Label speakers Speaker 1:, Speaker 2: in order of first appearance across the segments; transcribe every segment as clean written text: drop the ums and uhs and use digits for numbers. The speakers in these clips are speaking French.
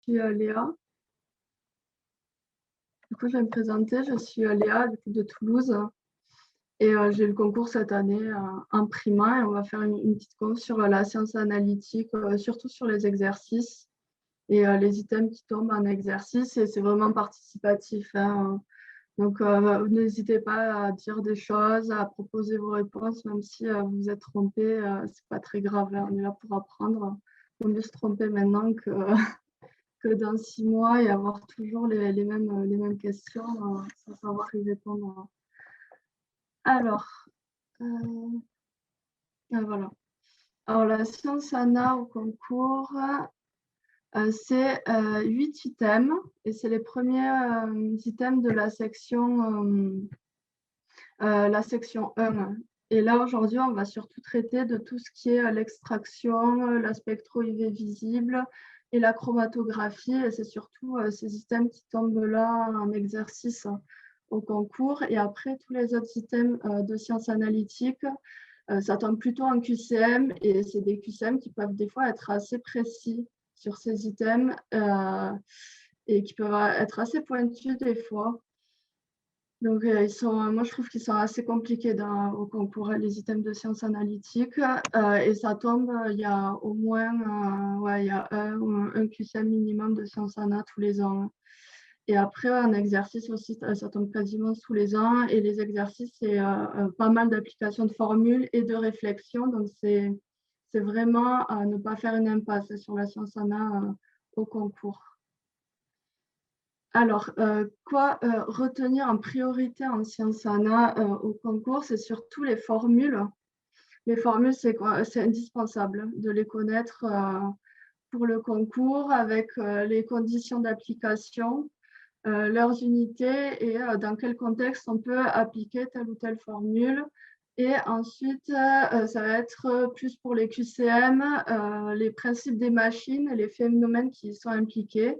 Speaker 1: suis Léa. Du coup, je vais me présenter. Je suis Léa de Toulouse et j'ai eu le concours cette année en Prima et on va faire une petite conf sur la science analytique, surtout sur les exercices et les items qui tombent en exercice et c'est vraiment participatif, hein. Donc, n'hésitez pas à dire des choses, à proposer vos réponses, même si vous vous êtes trompé, c'est pas très grave, hein. On est là pour apprendre. Il vaut mieux se tromper maintenant que que dans 6 mois et avoir toujours les mêmes questions sans savoir y répondre. Alors, voilà. Alors, la science ANA au concours, c'est 8 items et c'est les premiers items de la section 1. Et là, aujourd'hui, on va surtout traiter de tout ce qui est l'extraction, la spectro-UV visible et la chromatographie. Et c'est surtout ces items qui tombent là en exercice au concours. Et après, tous les autres items de sciences analytiques, ça tombe plutôt en QCM. Et c'est des QCM qui peuvent des fois être assez précis sur ces items et qui peuvent être assez pointus des fois. Donc, moi, je trouve qu'ils sont assez compliqués au concours, les items de sciences analytiques. Et ça tombe, il y a au moins il y a un QCM minimum de sciences ana tous les ans. Et après, un exercice aussi, ça tombe quasiment tous les ans. Et les exercices, c'est pas mal d'applications de formules et de réflexion. Donc, c'est vraiment à ne pas faire une impasse sur la science ana au concours. Alors, quoi retenir en priorité en sciences ana au concours, c'est surtout les formules. Les formules, c'est quoi? C'est indispensable de les connaître pour le concours avec les conditions d'application, leurs unités et dans quel contexte on peut appliquer telle ou telle formule. Et ensuite, ça va être plus pour les QCM, les principes des machines, les phénomènes qui y sont impliqués.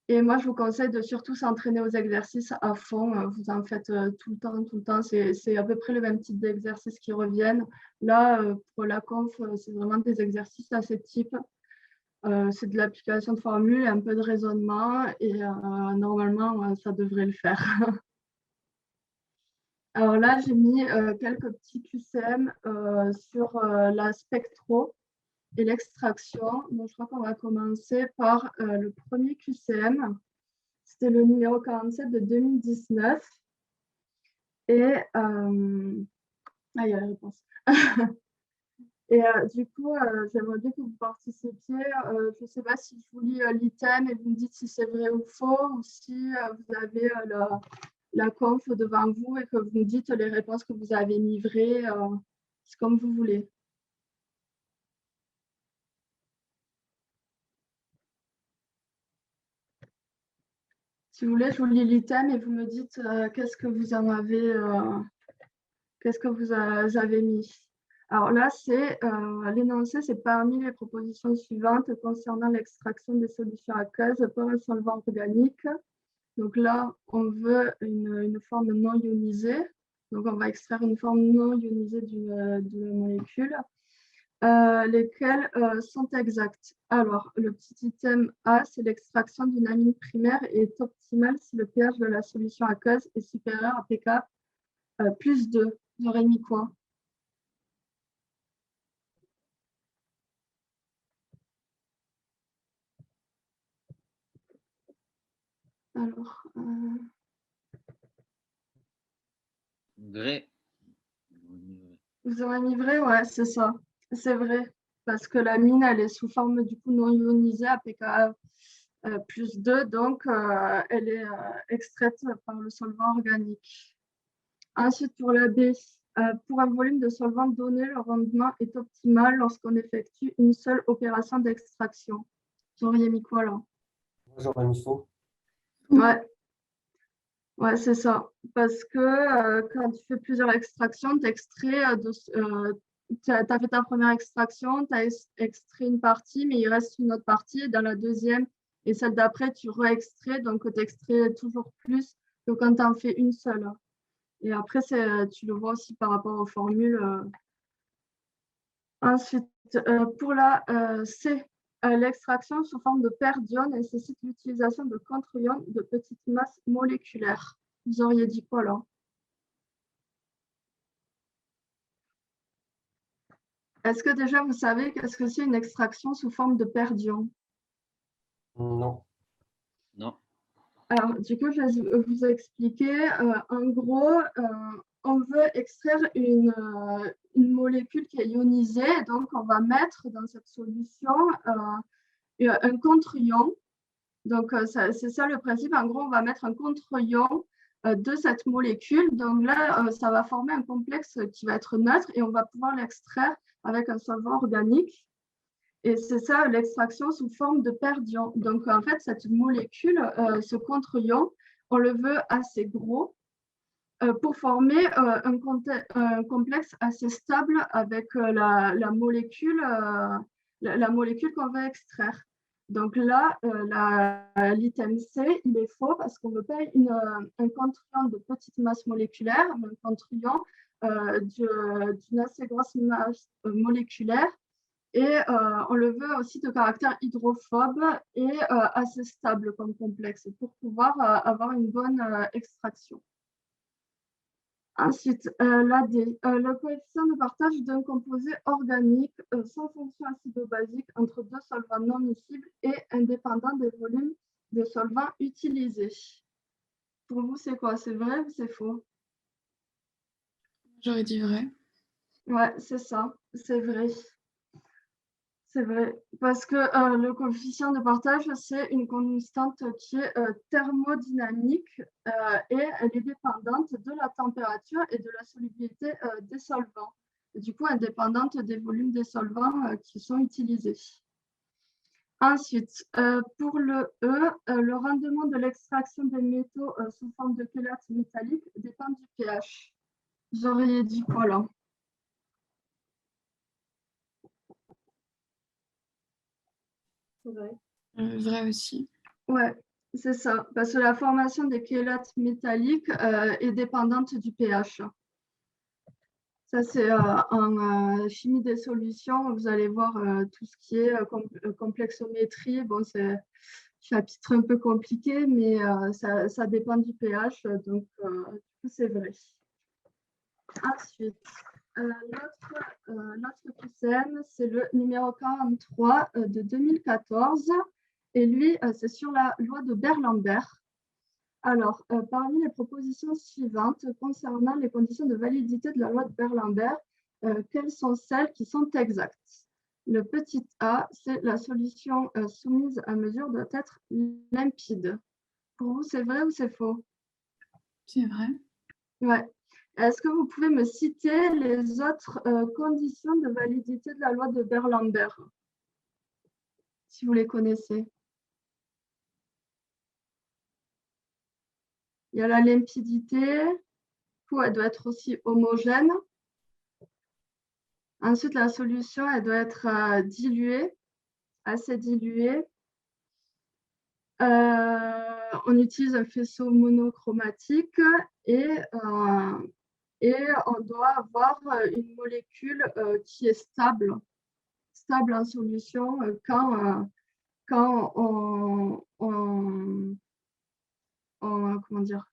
Speaker 1: Et moi, je vous conseille de surtout s'entraîner aux exercices à fond. Vous en faites tout le temps. C'est à peu près le même type d'exercices qui reviennent. Là, pour la conf, c'est vraiment des exercices à ce type. C'est de l'application de formules, un peu de raisonnement et normalement, ça devrait le faire. Alors là, j'ai mis quelques petits QCM sur la spectro et l'extraction. Donc, je crois qu'on va commencer par le premier QCM. C'était le numéro 47 de 2019. Et il y a la réponse. Et du coup, j'aimerais bien que vous participiez. Je ne sais pas si je vous lis l'item et vous me dites si c'est vrai ou faux, ou si vous avez la conf devant vous et que vous me dites les réponses que vous avez livrées. C'est comme vous voulez. Si vous voulez, je vous lis l'item et vous me dites qu'est-ce que vous en avez, qu'est-ce que vous avez mis. Alors là, c'est l'énoncé, c'est parmi les propositions suivantes concernant l'extraction des solutions aqueuses par un solvant organique. Donc là, on veut une forme non ionisée. Donc on va extraire une forme non ionisée d'une molécule. Lesquelles sont exactes. Alors, le petit item A, c'est l'extraction d'une amine primaire est optimale si le pH de la solution aqueuse est supérieur à pK plus 2. J'aurais mis quoi? Alors,
Speaker 2: Vrai.
Speaker 1: vous aurez mis vrai? Ouais, c'est ça. C'est vrai. Parce que la mine, elle est sous forme du coup non ionisée à pK plus 2, donc elle est extraite par le solvant organique. Ensuite, pour la B, pour un volume de solvant donné, le rendement est optimal lorsqu'on effectue une seule opération d'extraction. Vous auriez mis quoi là?
Speaker 3: J'aurais mis faux.
Speaker 1: Ouais. Ouais, c'est ça. Parce que quand tu fais plusieurs extractions, tu as fait ta première extraction, tu as extrait une partie, mais il reste une autre partie dans la deuxième. Et celle d'après, tu re-extrais, donc tu extrais toujours plus que quand tu en fais une seule. Et après, tu le vois aussi par rapport aux formules. Ensuite, pour la C, l'extraction sous forme de paire d'ions nécessite l'utilisation de contre-ions de petite masse moléculaire. Vous auriez dit quoi là? Est-ce que déjà vous savez qu'est-ce que c'est une extraction sous forme de paire d'ions?
Speaker 3: Non.
Speaker 2: Non.
Speaker 1: Alors, du coup, je vais vous expliquer. En gros, on veut extraire une molécule qui est ionisée. Donc, on va mettre dans cette solution un contre-ion. Donc, c'est ça le principe. En gros, on va mettre un contre-ion de cette molécule. Donc là, ça va former un complexe qui va être neutre et on va pouvoir l'extraire avec un solvant organique. Et c'est ça l'extraction sous forme de paire d'ions. Donc, en fait, cette molécule, ce contre-ion, on le veut assez gros pour former un complexe assez stable avec la molécule qu'on veut extraire. Donc là, l'item C, il est faux parce qu'on ne veut pas un contre-ion de petite masse moléculaire, mais un contre-ion d'une assez grosse masse moléculaire. Et on le veut aussi de caractère hydrophobe et assez stable comme complexe pour pouvoir avoir une bonne extraction. Ensuite, l'AD, le coefficient de partage d'un composé organique sans fonction acido-basique entre deux solvants non miscibles et indépendant des volumes des solvants utilisés. Pour vous, c'est quoi? C'est vrai ou c'est faux?
Speaker 4: J'aurais dit vrai.
Speaker 1: Ouais, c'est ça, c'est vrai. C'est vrai, parce que le coefficient de partage, c'est une constante qui est thermodynamique et elle est dépendante de la température et de la solubilité des solvants. Et du coup, indépendante des volumes des solvants qui sont utilisés. Ensuite, pour le E, le rendement de l'extraction des métaux sous forme de chélates métalliques dépend du pH. J'aurais dit quoi là? Vrai.
Speaker 4: Vrai aussi.
Speaker 1: Ouais, c'est ça. Parce que la formation des chélates métalliques est dépendante du pH. Ça, c'est en chimie des solutions. Vous allez voir tout ce qui est complexométrie. Bon, c'est un chapitre un peu compliqué, mais ça dépend du pH. Donc, du coup, c'est vrai. Ensuite, l'autre QCM, c'est le numéro 43 de 2014. Et lui, c'est sur la loi de Beer-Lambert. Alors, parmi les propositions suivantes concernant les conditions de validité de la loi de Beer-Lambert, quelles sont celles qui sont exactes? Le petit a, c'est la solution soumise à mesure doit être limpide. Pour vous, c'est vrai ou c'est faux?
Speaker 4: C'est vrai.
Speaker 1: Ouais. Est-ce que vous pouvez me citer les autres conditions de validité de la loi de Beer-Lambert, si vous les connaissez? Il y a la limpidité, elle doit être aussi homogène. Ensuite, la solution, elle doit être diluée, assez diluée. On utilise un faisceau monochromatique et on doit avoir une molécule qui est stable en solution quand comment dire,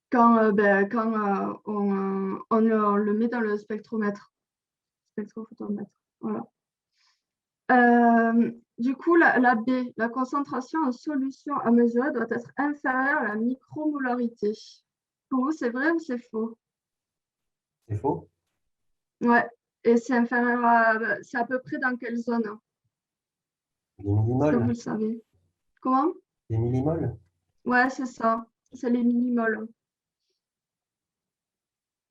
Speaker 1: quand on le met dans le spectrophotomètre. Voilà. Du coup, la B, la concentration en solution à mesurer doit être inférieure à la micromolarité. Pour vous, c'est vrai ou c'est faux?
Speaker 3: C'est faux?
Speaker 1: Ouais. Et c'est inférieur à... C'est à peu près dans quelle zone?
Speaker 3: Des
Speaker 1: Est-ce que vous le
Speaker 3: millimoles?
Speaker 1: savez? Comment?
Speaker 3: Des millimoles?
Speaker 1: Ouais, c'est ça. C'est les millimoles.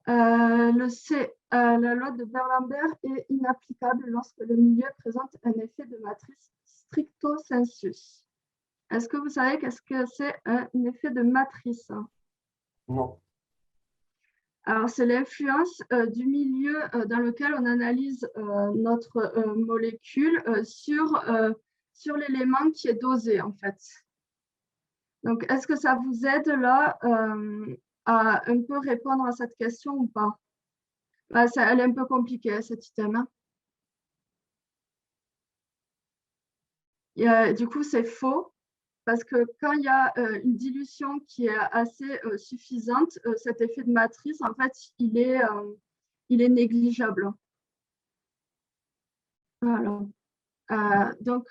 Speaker 1: Le C, la loi de Beer-Lambert est inapplicable lorsque le milieu présente un effet de matrice stricto sensus. Est-ce que vous savez qu'est-ce que c'est un effet de matrice?
Speaker 3: Non.
Speaker 1: Alors, c'est l'influence du milieu dans lequel on analyse notre molécule sur l'élément qui est dosé, en fait. Donc, est-ce que ça vous aide là à un peu répondre à cette question ou pas? Elle est un peu compliquée, cet item. Hein. Du coup, c'est faux. Parce que quand il y a une dilution qui est assez suffisante, cet effet de matrice, en fait, il est négligeable. Voilà. Donc,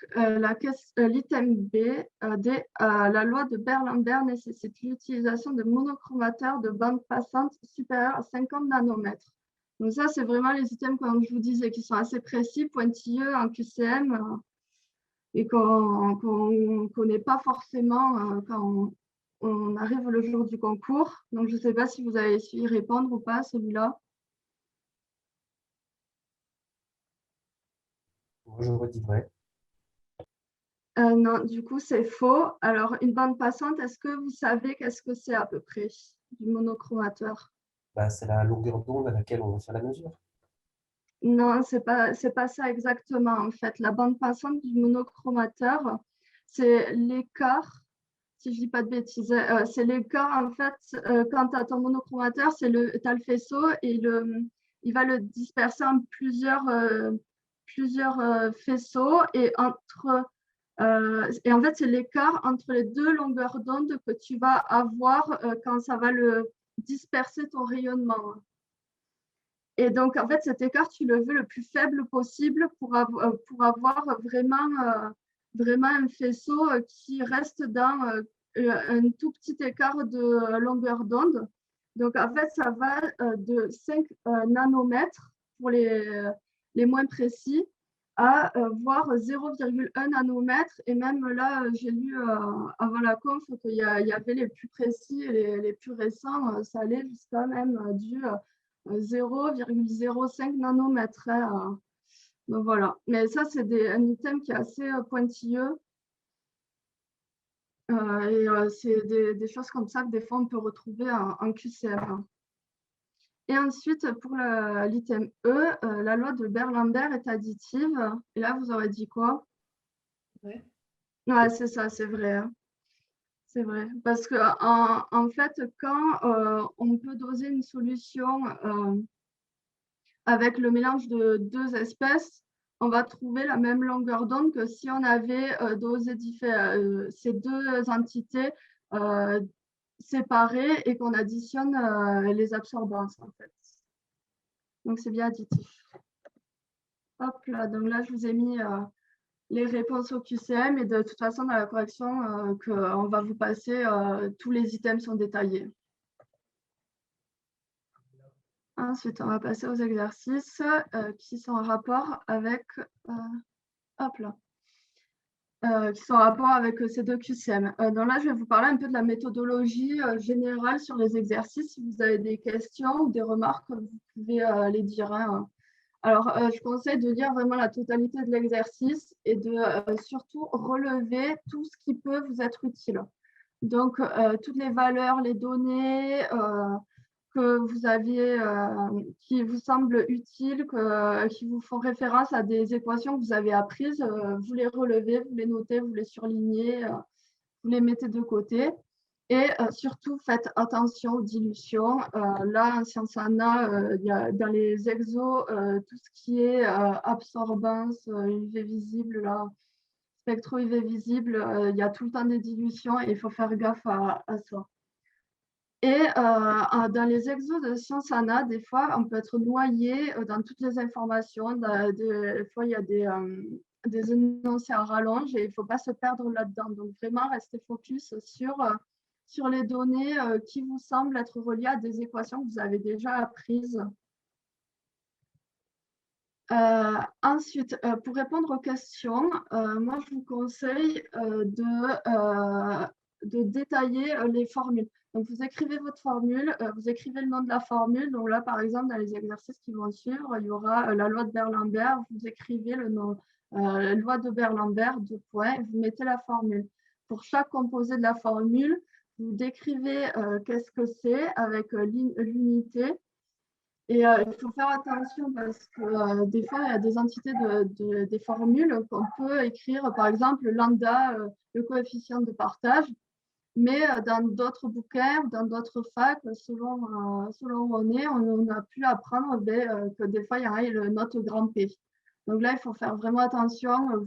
Speaker 1: l'item B, la loi de Beer-Lambert nécessite l'utilisation de monochromateurs de bande passante supérieure à 50 nanomètres. Donc ça, c'est vraiment les items, comme je vous disais, qui sont assez précis, pointilleux en QCM, et qu'on ne connaît pas forcément quand on arrive le jour du concours. Donc, je ne sais pas si vous avez su y répondre ou pas, celui-là.
Speaker 3: Moi, je redis vrai.
Speaker 1: Non, du coup, c'est faux. Alors, une bande passante, est-ce que vous savez qu'est-ce que c'est à peu près du monochromateur?
Speaker 3: Bah, c'est la longueur d'onde à laquelle on va faire la mesure.
Speaker 1: Non, c'est pas ça exactement, en fait. La bande passante du monochromateur, c'est l'écart, si je dis pas de bêtises, c'est l'écart, en fait, quand tu as ton monochromateur, tu as le faisceau et il va le disperser en plusieurs faisceaux et en fait, c'est l'écart entre les deux longueurs d'onde que tu vas avoir quand ça va le disperser ton rayonnement. Et donc, en fait, cet écart, tu le veux le plus faible possible pour avoir vraiment un faisceau qui reste dans un tout petit écart de longueur d'onde. Donc, en fait, ça va de 5 nanomètres pour les moins précis à voire 0,1 nanomètre. Et même là, j'ai lu avant la conf qu'il y avait les plus précis et les plus récents, ça allait jusqu'à même du 0,05 nanomètres. Donc voilà. Mais ça, c'est un item qui est assez pointilleux. C'est des choses comme ça que des fois, on peut retrouver en QCM. Et ensuite, pour l'item E, la loi de Beer-Lambert est additive. Et là, vous aurez dit quoi?
Speaker 5: Ouais.
Speaker 1: Ouais, c'est ça, c'est vrai. C'est vrai. Parce que en fait, quand on peut doser une solution avec le mélange de deux espèces, on va trouver la même longueur d'onde que si on avait dosé ces deux entités séparées et qu'on additionne les absorbances, en fait. Donc, c'est bien additif. Hop là, donc là, je vous ai mis les réponses au QCM et de toute façon, dans la correction qu'on va vous passer, tous les items sont détaillés. Ensuite, on va passer aux exercices qui sont en rapport avec, hop là, qui sont en rapport avec ces deux QCM. Donc là, je vais vous parler un peu de la méthodologie générale sur les exercices. Si vous avez des questions ou des remarques, vous pouvez les dire. Hein. Alors, je conseille de lire vraiment la totalité de l'exercice et de surtout relever tout ce qui peut vous être utile. Donc, toutes les valeurs, les données que vous aviez, qui vous semblent utiles, qui vous font référence à des équations que vous avez apprises, vous les relevez, vous les notez, vous les surlignez, vous les mettez de côté. Et surtout, faites attention aux dilutions. Là, en Sciences Ana, il y a dans les exos, tout ce qui est absorbance, UV visible, là, spectro UV visible, il y a tout le temps des dilutions et il faut faire gaffe à ça. Et dans les exos de Sciences Ana, des fois, on peut être noyé dans toutes les informations. Des fois, il y a des énoncés à rallonge et il ne faut pas se perdre là-dedans. Donc, vraiment, restez focus sur les données qui vous semblent être reliées à des équations que vous avez déjà apprises. Ensuite, pour répondre aux questions, moi, je vous conseille de détailler les formules. Donc, vous écrivez votre formule, vous écrivez le nom de la formule. Donc là, par exemple, dans les exercices qui vont suivre, il y aura la loi de Beer-Lambert. Vous écrivez le nom, loi de Beer-Lambert, 2 points, vous mettez la formule. Pour chaque composé de la formule, vous décrivez qu'est-ce que c'est avec l'unité. Et il faut faire attention parce que des fois, il y a des entités des formules qu'on peut écrire, par exemple, lambda, le coefficient de partage. Mais dans d'autres bouquins, dans d'autres facs, selon où on est, on a pu apprendre que des fois, il y a le note grand P. Donc là, il faut faire vraiment attention.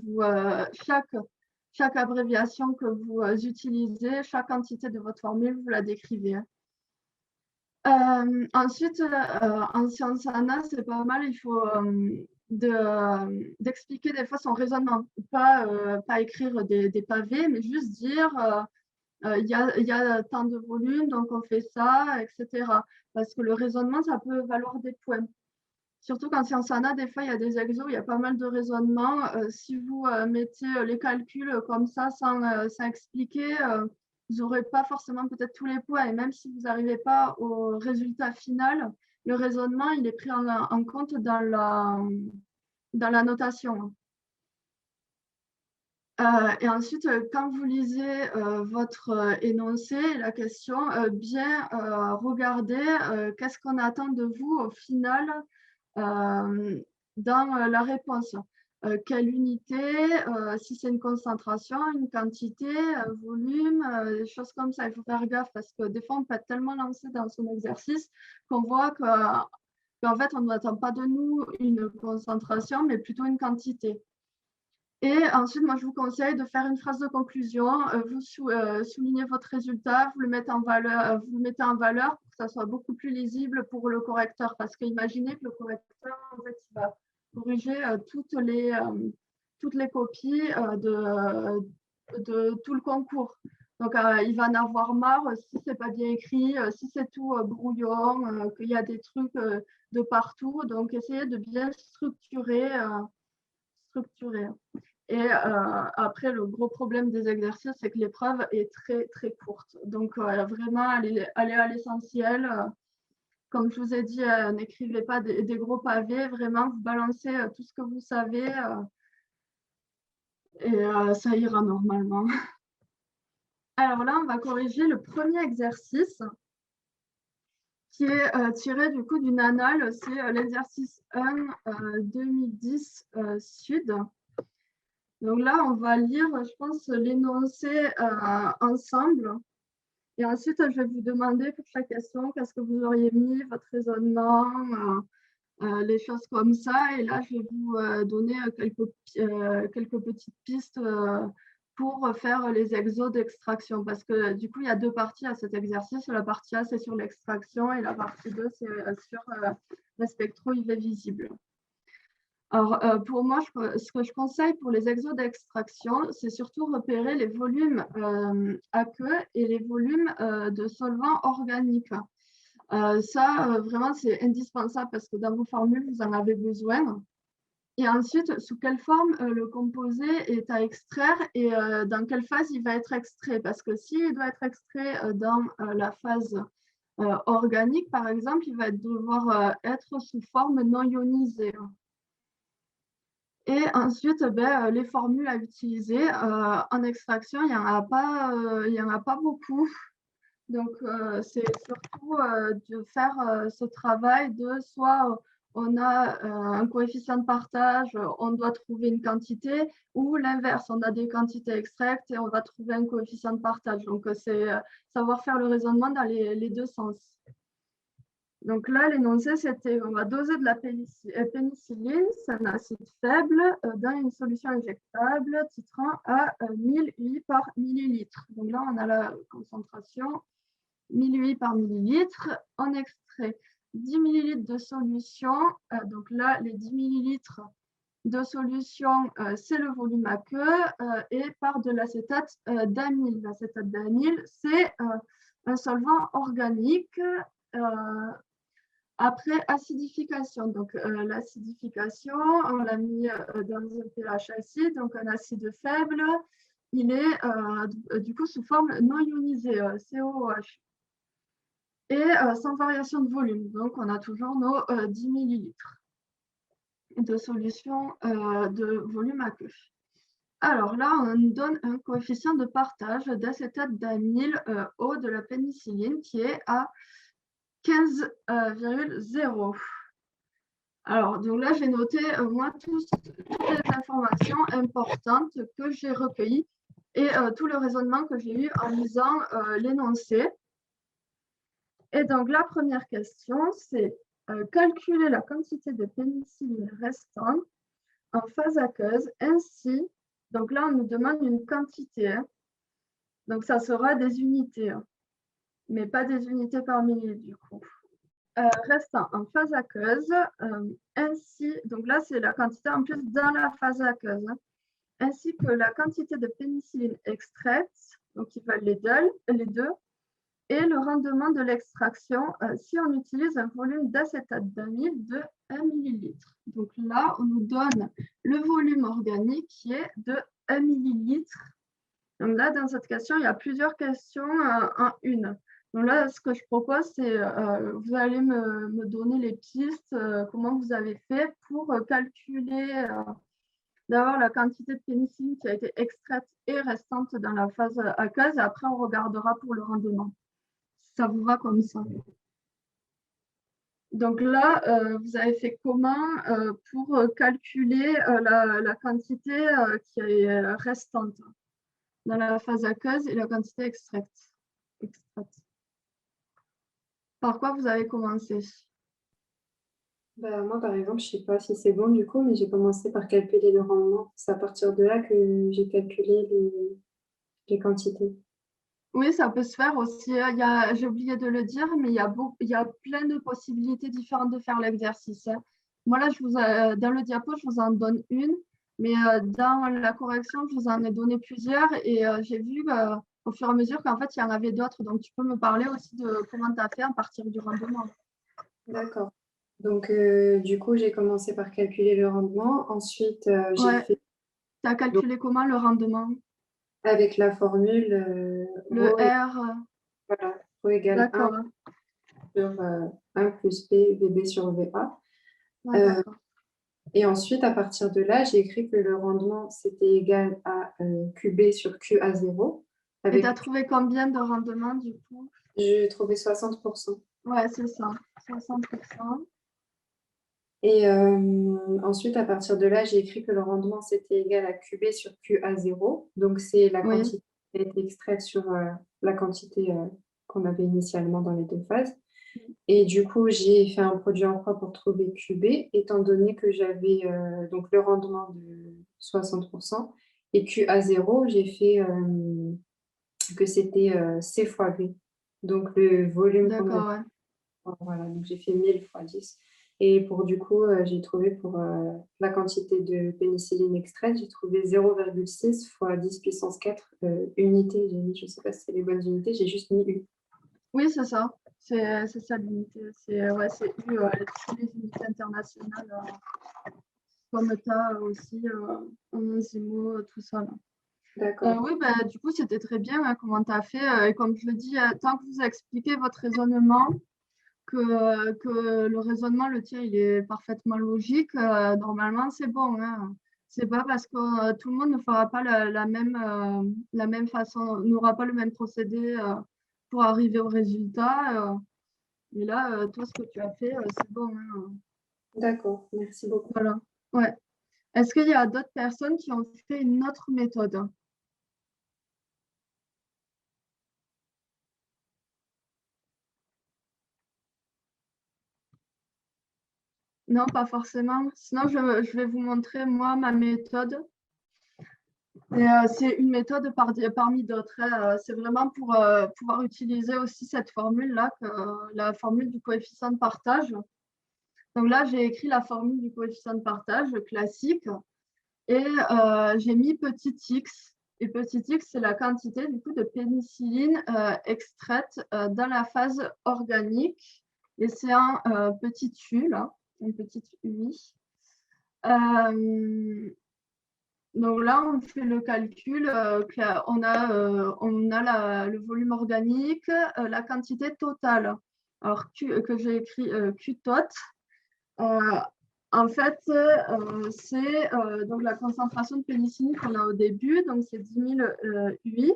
Speaker 1: chaque abréviation que vous utilisez, chaque entité de votre formule, vous la décrivez. Ensuite, en Sciences Ana, c'est pas mal, il faut d'expliquer des fois son raisonnement. Pas écrire des pavés, mais juste dire il y a tant de volumes, donc on fait ça, etc. Parce que le raisonnement, ça peut valoir des points. Surtout qu'en Sciences Ana, des fois, il y a des exos, il y a pas mal de raisonnements. Si vous mettez les calculs comme ça sans expliquer, vous n'aurez pas forcément peut-être tous les points. Et même si vous n'arrivez pas au résultat final, le raisonnement, il est pris en compte dans la notation. Et ensuite, quand vous lisez votre énoncé, la question, bien regardez qu'est-ce qu'on attend de vous au final dans la réponse. Quelle unité, si c'est une concentration, une quantité, volume, des choses comme ça. Il faut faire gaffe parce que des fois, on peut être tellement lancé dans son exercice qu'on voit qu'en fait, on n'attend pas de nous une concentration, mais plutôt une quantité. Et ensuite, moi, je vous conseille de faire une phrase de conclusion. Vous soulignez votre résultat, vous le mettez en valeur, pour que ça soit beaucoup plus lisible pour le correcteur. Parce que imaginez que le correcteur, en fait, il va corriger toutes les copies de tout le concours. Donc, il va en avoir marre si c'est pas bien écrit, si c'est tout brouillon, qu'il y a des trucs de partout. Donc, essayez de bien structurer. Et après, le gros problème des exercices, c'est que l'épreuve est très, très courte. Donc, vraiment, aller à l'essentiel. Comme je vous ai dit, n'écrivez pas des gros pavés. Vraiment, vous balancez tout ce que vous savez et ça ira normalement. Alors là, on va corriger le premier exercice qui est tiré du coup d'une annale. C'est l'exercice 1 2010 Sud. Donc là, on va lire, je pense, l'énoncé ensemble. Et ensuite, je vais vous demander pour chaque question, qu'est-ce que vous auriez mis, votre raisonnement, les choses comme ça. Et là, je vais vous donner quelques petites pistes pour faire les exos d'extraction. Parce que du coup, il y a deux parties à cet exercice. La partie A, c'est sur l'extraction et la partie 2, c'est sur la spectro-UV visible. Alors, pour moi, ce que je conseille pour les exos d'extraction, c'est surtout repérer les volumes aqueux et les volumes de solvants organiques. Ça, vraiment, c'est indispensable parce que dans vos formules, vous en avez besoin. Et ensuite, sous quelle forme le composé est à extraire et dans quelle phase il va être extrait. Parce que s'il doit être extrait dans la phase organique, par exemple, il va devoir être sous forme non ionisée. Et ensuite, les formules à utiliser en extraction, il n'y en a pas beaucoup. Donc, c'est surtout de faire ce travail de soit on a un coefficient de partage, on doit trouver une quantité, ou l'inverse, on a des quantités extraites et on va trouver un coefficient de partage. Donc, c'est savoir faire le raisonnement dans les deux sens. Donc là, l'énoncé, c'était on va doser de la pénicilline, c'est un acide faible, dans une solution injectable titrant à 1000 UI par millilitre. Donc là, on a la concentration 1000 UI par millilitre. On extrait 10 ml de solution. Donc là, les 10 ml de solution, c'est le volume aqueux et par de l'acétate d'amyle. L'acétate d'amyle, c'est un solvant organique. Après acidification, donc l'acidification, on l'a mis dans un pH acide, donc un acide faible, il est du coup sous forme non ionisée, COOH, et sans variation de volume. Donc on a toujours nos 10 ml de solution de volume aqueux. Alors là, on nous donne un coefficient de partage d'acétate d'amyle eau de la pénicilline qui est à 15,0. Alors, donc là, j'ai noté, moi, toutes les informations importantes que j'ai recueillies et tout le raisonnement que j'ai eu en lisant l'énoncé. Et donc, la première question, c'est calculer la quantité de pénicilline restante en phase aqueuse ainsi Donc là, on nous demande une quantité. Donc, ça sera des unités, mais pas des unités par millilitre du coup. Restant en phase aqueuse, ainsi, donc là, c'est la quantité en plus dans la phase aqueuse, ainsi que la quantité de pénicilline extraite, donc ils veulent les deux, et le rendement de l'extraction si on utilise un volume d'acétate d'amyle de 1 ml. Donc là, on nous donne le volume organique qui est de 1 ml. Donc là, dans cette question, il y a plusieurs questions en une. Donc là, ce que je propose, c'est vous allez me donner les pistes, comment vous avez fait pour calculer d'abord la quantité de pénicilline qui a été extraite et restante dans la phase aqueuse. Et après, on regardera pour le rendement. Ça vous va comme ça? Donc là, vous avez fait comment pour calculer la quantité qui est restante dans la phase aqueuse et la quantité extraite. Par quoi vous avez commencé?
Speaker 5: Bah, moi, par exemple, je ne sais pas si c'est bon du coup, mais j'ai commencé par calculer le rendement. C'est à partir de là que j'ai calculé les quantités.
Speaker 1: Oui, ça peut se faire aussi. J'ai oublié de le dire, mais il y a plein de possibilités différentes de faire l'exercice. Moi, là, dans le diapo, je vous en donne une, mais dans la correction, je vous en ai donné plusieurs et j'ai vu au fur et à mesure qu'en fait, il y en avait d'autres. Donc, tu peux me parler aussi de comment tu as fait à partir du rendement.
Speaker 5: D'accord. Donc, du coup, j'ai commencé par calculer le rendement. Ensuite, j'ai fait
Speaker 1: Tu as calculé comment le rendement?
Speaker 5: avec la formule
Speaker 1: Le
Speaker 5: ρ,
Speaker 1: R,
Speaker 5: voilà, ρ égale
Speaker 1: d'accord.
Speaker 5: 1 sur 1 plus P VB sur VA.
Speaker 1: Ouais, d'accord.
Speaker 5: Et ensuite, à partir de là, j'ai écrit que le rendement, c'était égal à QB sur QA0.
Speaker 1: Et tu as trouvé combien de rendement du coup?
Speaker 5: J'ai trouvé 60%.
Speaker 1: Ouais, c'est ça, 60%.
Speaker 5: Et ensuite, à partir de là, j'ai écrit que le rendement, c'était égal à QB sur QA0. Donc, c'est la
Speaker 1: Oui.
Speaker 5: quantité qui a été extraite sur la quantité qu'on avait initialement dans les deux phases. Et du coup, j'ai fait un produit en croix pour trouver QB, étant donné que j'avais donc le rendement de 60%. Et QA0, j'ai fait que c'était C fois V. Donc, le volume qu'on a.
Speaker 1: D'accord, ouais.
Speaker 5: Voilà, donc j'ai fait 1000 fois 10. Et pour du coup, j'ai trouvé pour la quantité de pénicilline extraite, j'ai trouvé 0,6 fois 10 puissance 4 unités. J'ai mis, je ne sais pas si c'est les bonnes unités, j'ai juste mis U.
Speaker 1: Oui, c'est ça. C'est ça l'unité. C'est U, toutes les unités internationales, comme tu as aussi en enzymo, tout ça. Là.
Speaker 5: D'accord.
Speaker 1: Oui, bah, du coup, c'était très bien comment tu as fait. Et comme je le dis, tant que vous expliquez votre raisonnement, que le raisonnement, le tien, il est parfaitement logique, normalement, c'est bon. Hein. C'est pas parce que tout le monde ne fera pas la même façon, n'aura pas le même procédé pour arriver au résultat. Et là, toi, ce que tu as fait, c'est bon. Hein.
Speaker 5: D'accord, merci beaucoup.
Speaker 1: Voilà. Ouais. Est-ce qu'il y a d'autres personnes qui ont fait une autre méthode? Non, pas forcément. Sinon, je vais vous montrer, moi, ma méthode. C'est une méthode parmi d'autres. Hein. C'est vraiment pour pouvoir utiliser aussi cette formule-là, la formule du coefficient de partage. Donc là, j'ai écrit la formule du coefficient de partage classique et j'ai mis petit x. Et petit x, c'est la quantité du coup de pénicilline extraite dans la phase organique. Et c'est un petit u, là, une petite UI. Donc là, on fait le calcul, on a le volume organique, la quantité totale. Alors, que j'ai écrit Q tot. En fait, c'est donc la concentration de pénicilline qu'on a au début, donc c'est 10 000 UI,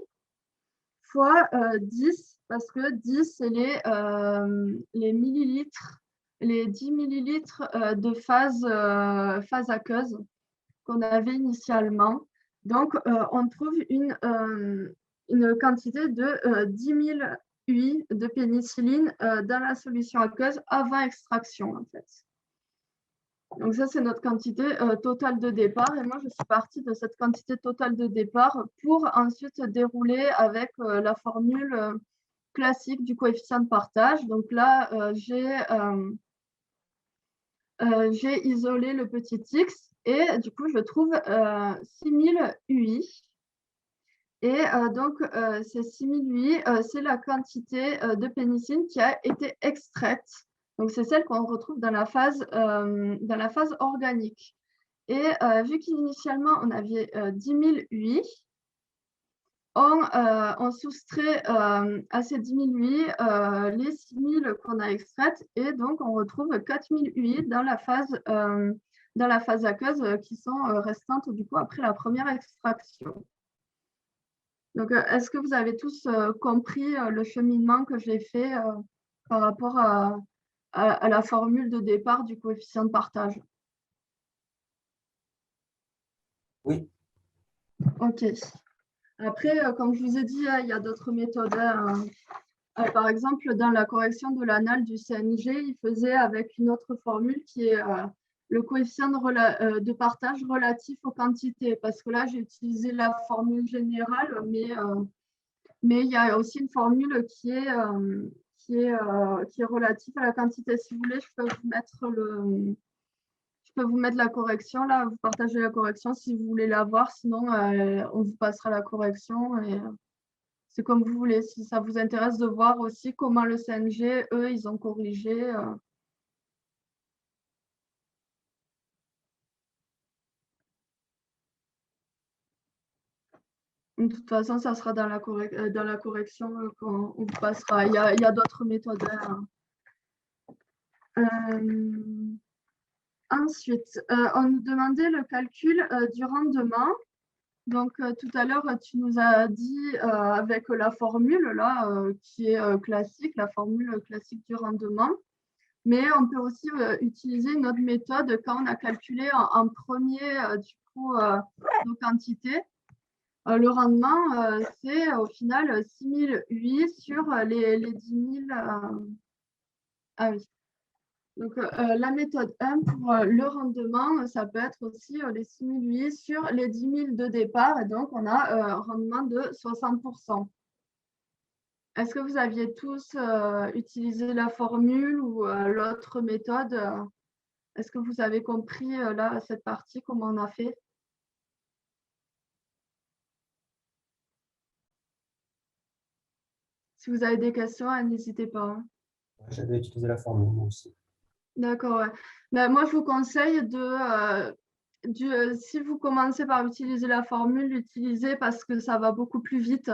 Speaker 1: fois 10, parce que 10, c'est les millilitres, les 10 millilitres de phase aqueuse qu'on avait initialement. Donc, on trouve une quantité de 10 000 UI de pénicilline dans la solution aqueuse avant extraction, en fait. Donc ça, c'est notre quantité totale de départ. Et moi, je suis partie de cette quantité totale de départ pour ensuite dérouler avec la formule classique du coefficient de partage. Donc là, j'ai isolé le petit x et du coup, je trouve 6000 UI. Et donc, ces 6000 UI, c'est la quantité de pénicilline qui a été extraite. Donc, c'est celle qu'on retrouve dans la phase organique. Et vu qu'initialement, on avait 10 000 UI, on soustrait à ces 10 000 UI les 6 000 qu'on a extraites et donc on retrouve 4 000 UI dans la phase aqueuse qui sont restantes du coup après la première extraction. Donc, est-ce que vous avez tous compris le cheminement que j'ai fait par rapport à la formule de départ du coefficient de partage?
Speaker 3: Oui,
Speaker 1: OK. Après, comme je vous ai dit, il y a d'autres méthodes. Par exemple, dans la correction de l'anal du CNG, il faisait avec une autre formule qui est le coefficient de partage relatif aux quantités. Parce que là, j'ai utilisé la formule générale, mais il y a aussi une formule qui est relative à la quantité. Si vous voulez, je peux vous mettre la correction là, vous partagez la correction si vous voulez la voir. Sinon, on vous passera la correction et c'est comme vous voulez. Si ça vous intéresse de voir aussi comment le CNG, eux, ils ont corrigé. De toute façon, ça sera dans la correction qu'on vous passera. Il y a d'autres méthodes. Ensuite, on nous demandait le calcul du rendement. Donc, tout à l'heure, tu nous as dit avec la formule là, qui est classique, la formule classique du rendement. Mais on peut aussi utiliser une autre méthode quand on a calculé en premier du coup, nos quantités. Le rendement, c'est au final 6000 UI sur les 10 000. Ah oui. Donc, la méthode 1 pour le rendement, ça peut être aussi les 6000 UI sur les 10 000 de départ. Et donc, on a un rendement de 60%. Est-ce que vous aviez tous utilisé la formule ou l'autre méthode Est-ce que vous avez compris là, cette partie, comment on a fait? Si vous avez des questions, n'hésitez pas. Hein.
Speaker 3: j'avais utilisé la formule moi aussi.
Speaker 1: D'accord, ouais. Ben, moi, je vous conseille si vous commencez par utiliser la formule, l'utilisez parce que ça va beaucoup plus vite.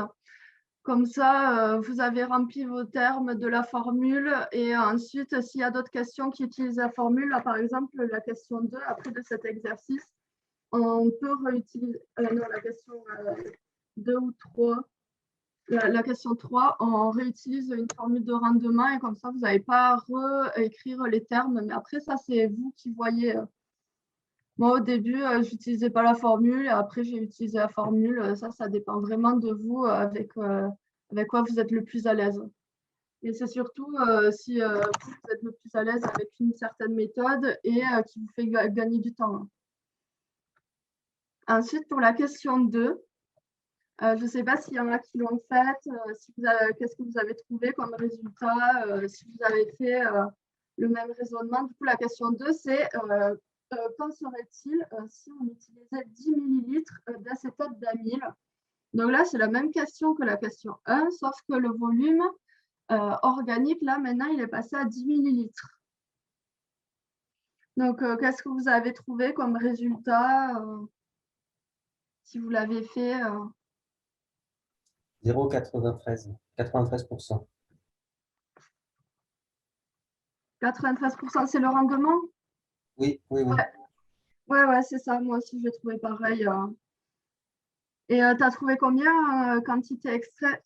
Speaker 1: Comme ça, vous avez rempli vos termes de la formule et ensuite, s'il y a d'autres questions qui utilisent la formule, là, par exemple, la question 2, après de cet exercice, on peut réutiliser non, la question 2 ou 3. La question 3, on réutilise une formule de rendement et comme ça, vous n'avez pas à réécrire les termes. Mais après, ça, c'est vous qui voyez. Moi, au début, je n'utilisais pas la formule et après, j'ai utilisé la formule. Ça dépend vraiment de vous avec quoi vous êtes le plus à l'aise. Et c'est surtout si vous êtes le plus à l'aise avec une certaine méthode et qui vous fait gagner du temps. Ensuite, pour la question 2, je ne sais pas s'il y en a qui l'ont faite, qu'est-ce que vous avez trouvé comme résultat, si vous avez fait le même raisonnement. Du coup, la question 2, c'est qu'en serait-il si on utilisait 10 millilitres d'acétate d'amyle? Donc là, c'est la même question que la question 1, sauf que le volume organique, là, maintenant, il est passé à 10 millilitres. Donc, qu'est-ce que vous avez trouvé comme résultat si vous l'avez fait
Speaker 3: 0,93, 93%.
Speaker 1: 93%, c'est le rendement?
Speaker 3: Oui, oui, oui.
Speaker 1: Ouais, c'est ça. Moi aussi, j'ai trouvé pareil. Et tu as trouvé combien quantité extraite?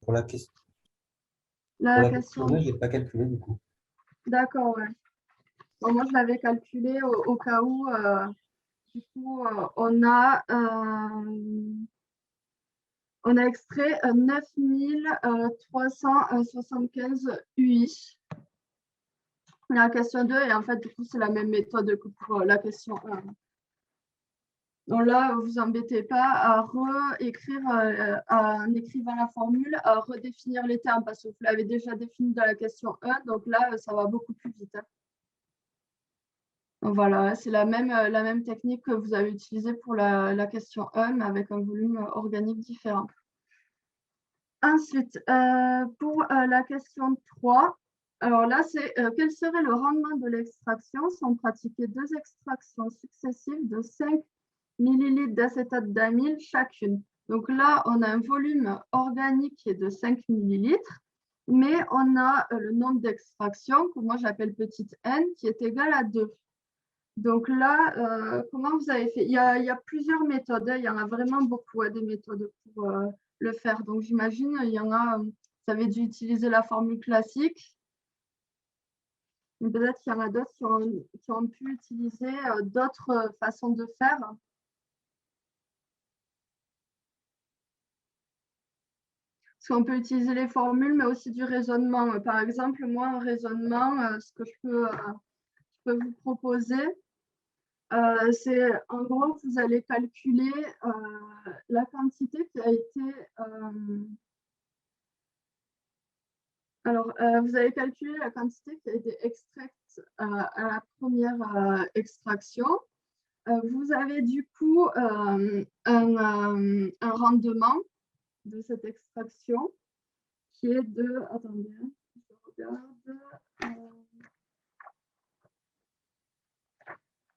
Speaker 3: Pour la question,
Speaker 1: La question.
Speaker 3: je n'ai pas calculé du coup.
Speaker 1: D'accord, ouais. Bon, moi, je l'avais calculé au cas où. Du coup, on a On a extrait 9375 UI. La question 2, et en fait, du coup, c'est la même méthode que pour la question 1. Donc là, vous embêtez pas à réécrire, en écrivant la formule, à redéfinir les termes, parce que vous l'avez déjà défini dans la question 1, donc là, ça va beaucoup plus vite. Donc voilà, c'est la même technique que vous avez utilisée pour la question 1, mais avec un volume organique différent. Ensuite, pour la question 3, alors là, c'est quel serait le rendement de l'extraction si on pratiquait 2 extractions successives de 5 millilitres d'acétate d'amyle chacune. Donc là, on a un volume organique qui est de 5 millilitres, mais on a le nombre d'extractions, que moi j'appelle petite n, qui est égal à 2. Donc là, comment vous avez fait? Il y a plusieurs méthodes, il y en a vraiment beaucoup, des méthodes pour le faire. Donc j'imagine, il y en a, vous avez dû utiliser la formule classique. Peut-être qu'il y en a d'autres qui ont pu utiliser d'autres façons de faire. Parce qu'on peut utiliser les formules, mais aussi du raisonnement. Par exemple, moi, un raisonnement, ce que je peux vous proposer, c'est en gros, vous allez calculer la quantité qui a été... vous allez calculer la quantité qui a été extraite à la première extraction. Vous avez du coup un rendement de cette extraction qui est de... Attendez, je regarde.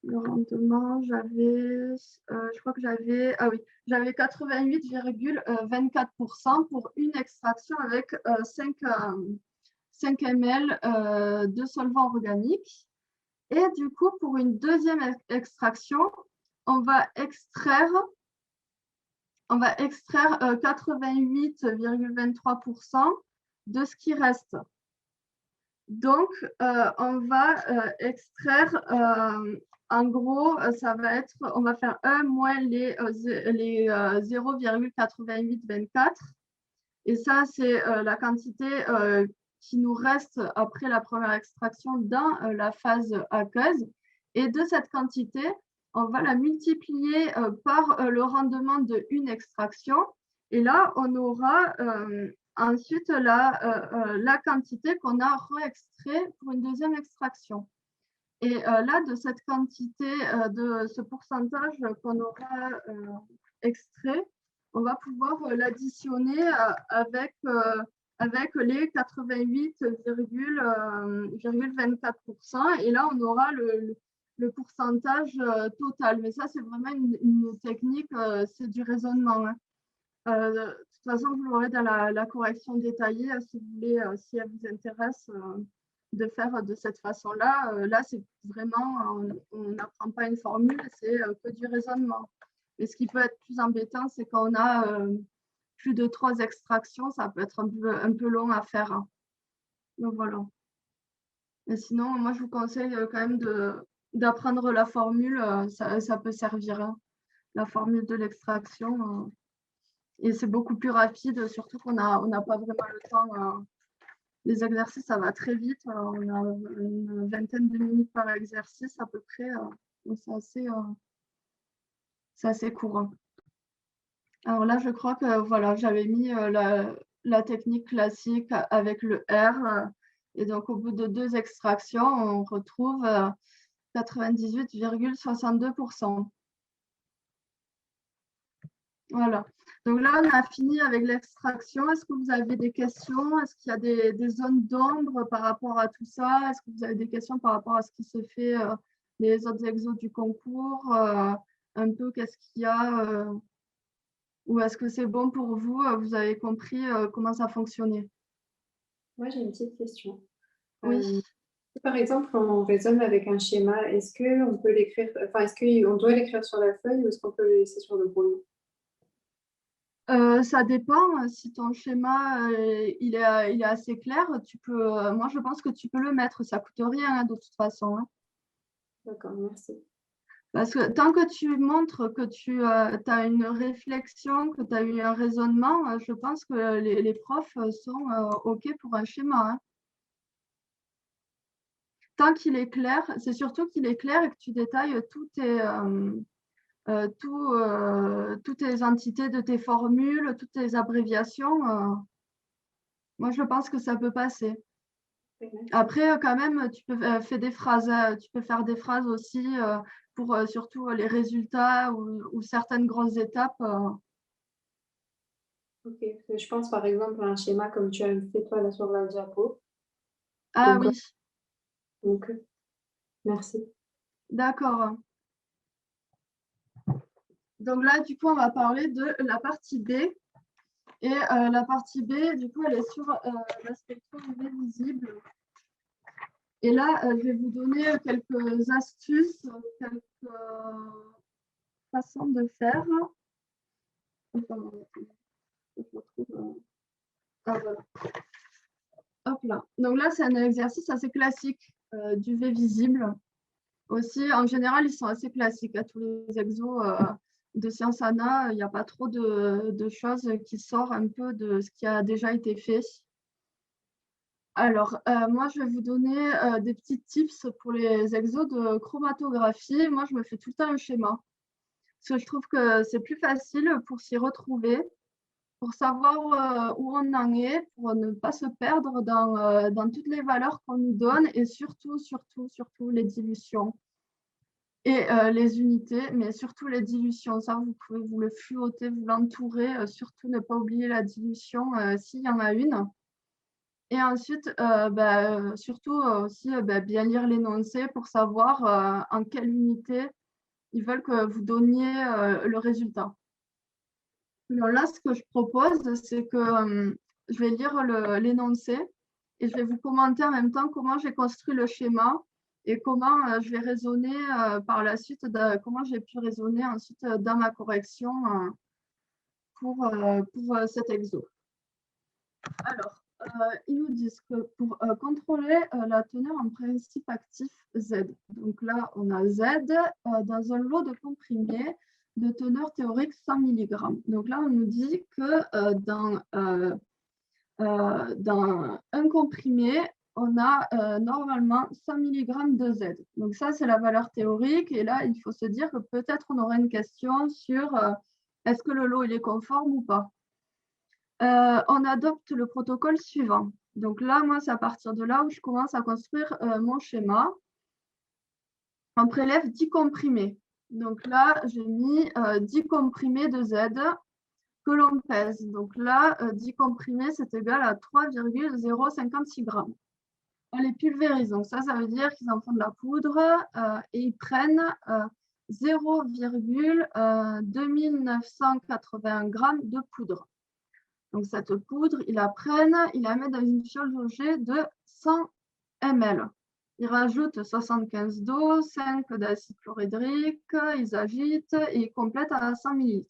Speaker 1: Le rendement, je crois que j'avais 88,24% pour une extraction avec 5 ml de solvant organique. Et du coup, pour une deuxième extraction, on va extraire 88,23% de ce qui reste. Donc, on va extraire, en gros, ça va être, on va faire 1 moins les 0,8824. Et ça, c'est la quantité qui nous reste après la première extraction dans la phase aqueuse. Et de cette quantité, on va la multiplier par le rendement d'une extraction. Et là, on aura ensuite la quantité qu'on a réextrait pour une deuxième extraction. Et là, de cette quantité, de ce pourcentage qu'on aura extrait, on va pouvoir l'additionner avec les 88,24%. Et là, on aura le pourcentage total. Mais ça, c'est vraiment une technique, c'est du raisonnement. De toute façon, vous l'aurez dans la correction détaillée, si vous voulez, si elle vous intéresse, de faire de cette façon-là. Là, c'est vraiment, on n'apprend pas une formule, c'est que du raisonnement. Et ce qui peut être plus embêtant, c'est quand on a plus de 3 extractions, ça peut être un peu long à faire. Donc voilà. Et sinon, moi, je vous conseille quand même d'apprendre la formule, ça peut servir, la formule de l'extraction. Et c'est beaucoup plus rapide, surtout qu'on n'a pas vraiment le temps. Les exercices, ça va très vite. On a une vingtaine de minutes par exercice à peu près. Donc c'est assez courant. Alors là, je crois que voilà, j'avais mis la technique classique avec le R. Et donc, au bout de 2 extractions, on retrouve 98,62%. Voilà. Donc là, on a fini avec l'extraction. Est-ce que vous avez des questions? Est-ce qu'il y a des zones d'ombre par rapport à tout ça? Est-ce que vous avez des questions par rapport à ce qui se fait les autres exos du concours? Un peu, qu'est-ce qu'il y a? Ou est-ce que c'est bon pour vous? Vous avez compris comment ça fonctionnait?
Speaker 5: Moi, j'ai une petite question.
Speaker 1: Oui.
Speaker 5: Si par exemple, on raisonne avec un schéma, est-ce qu'on peut l'écrire, enfin, est-ce qu'on doit l'écrire sur la feuille ou est-ce qu'on peut le laisser sur le brouillon?
Speaker 1: Ça dépend. Si ton schéma il est assez clair, tu peux. Moi, je pense que tu peux le mettre. Ça coûte rien de toute façon.
Speaker 5: D'accord, merci.
Speaker 1: Parce que tant que tu montres que tu as une réflexion, que tu as eu un raisonnement, je pense que les profs sont OK pour un schéma. Hein. Tant qu'il est clair, c'est surtout qu'il est clair et que tu détailles toutes tes entités de tes formules, toutes tes abréviations. Moi, je pense que ça peut passer. Après, quand même, tu peux faire des phrases, tu peux faire des phrases aussi pour surtout les résultats ou certaines grosses étapes.
Speaker 5: Ok, je pense par exemple à un schéma comme tu as fait toi là sur la diapo.
Speaker 1: Ah
Speaker 5: Donc,
Speaker 1: oui,
Speaker 5: donc, merci.
Speaker 1: d'accord. Donc là, du coup, on va parler de la partie B. Et la partie B, du coup, elle est sur la spectrum UV visible. Et là, je vais vous donner quelques astuces, quelques façons de faire. Attends, je retrouve, ah, voilà. Hop là. Donc là, c'est un exercice assez classique d'UV visible. Aussi, en général, ils sont assez classiques. À tous les exos de Sciences Ana, il n'y a pas trop de choses qui sortent un peu de ce qui a déjà été fait. Alors, moi, je vais vous donner des petits tips pour les exos de chromatographie. Moi, je me fais tout le temps un schéma. Parce que je trouve que c'est plus facile pour s'y retrouver, pour savoir où on en est, pour ne pas se perdre dans toutes les valeurs qu'on nous donne et surtout les dilutions et les unités, mais surtout les dilutions. Ça, vous pouvez vous le fluoter, vous l'entourer. Surtout ne pas oublier la dilution s'il y en a une. Et ensuite, surtout aussi bien lire l'énoncé pour savoir en quelle unité ils veulent que vous donniez le résultat. Alors là, ce que je propose, c'est que je vais lire l'énoncé et je vais vous commenter en même temps comment j'ai construit le schéma et comment je vais raisonner par la suite, comment j'ai pu raisonner ensuite dans ma correction pour cet exo. Alors, ils nous disent que pour contrôler la teneur en principe actif Z, donc là, on a Z dans un lot de comprimés de teneur théorique 100 mg. Donc là, on nous dit que dans un comprimé, on a normalement 100 mg de Z. Donc ça, c'est la valeur théorique. Et là, il faut se dire que peut-être on aura une question sur est-ce que le lot il est conforme ou pas. On adopte le protocole suivant. Donc là, moi, c'est à partir de là où je commence à construire mon schéma. On prélève 10 comprimés. Donc là, j'ai mis 10 comprimés de Z que l'on pèse. Donc là, 10 comprimés, c'est égal à 3,056 grammes. On les pulvérise. Donc ça veut dire qu'ils en font de la poudre et ils prennent 0,2980 grammes de poudre. Donc, cette poudre, ils la prennent, ils la mettent dans une fiole jaugée de 100 ml. Ils rajoutent 75 d'eau, 5 d'acide chlorhydrique, ils agitent et ils complètent à 100 ml.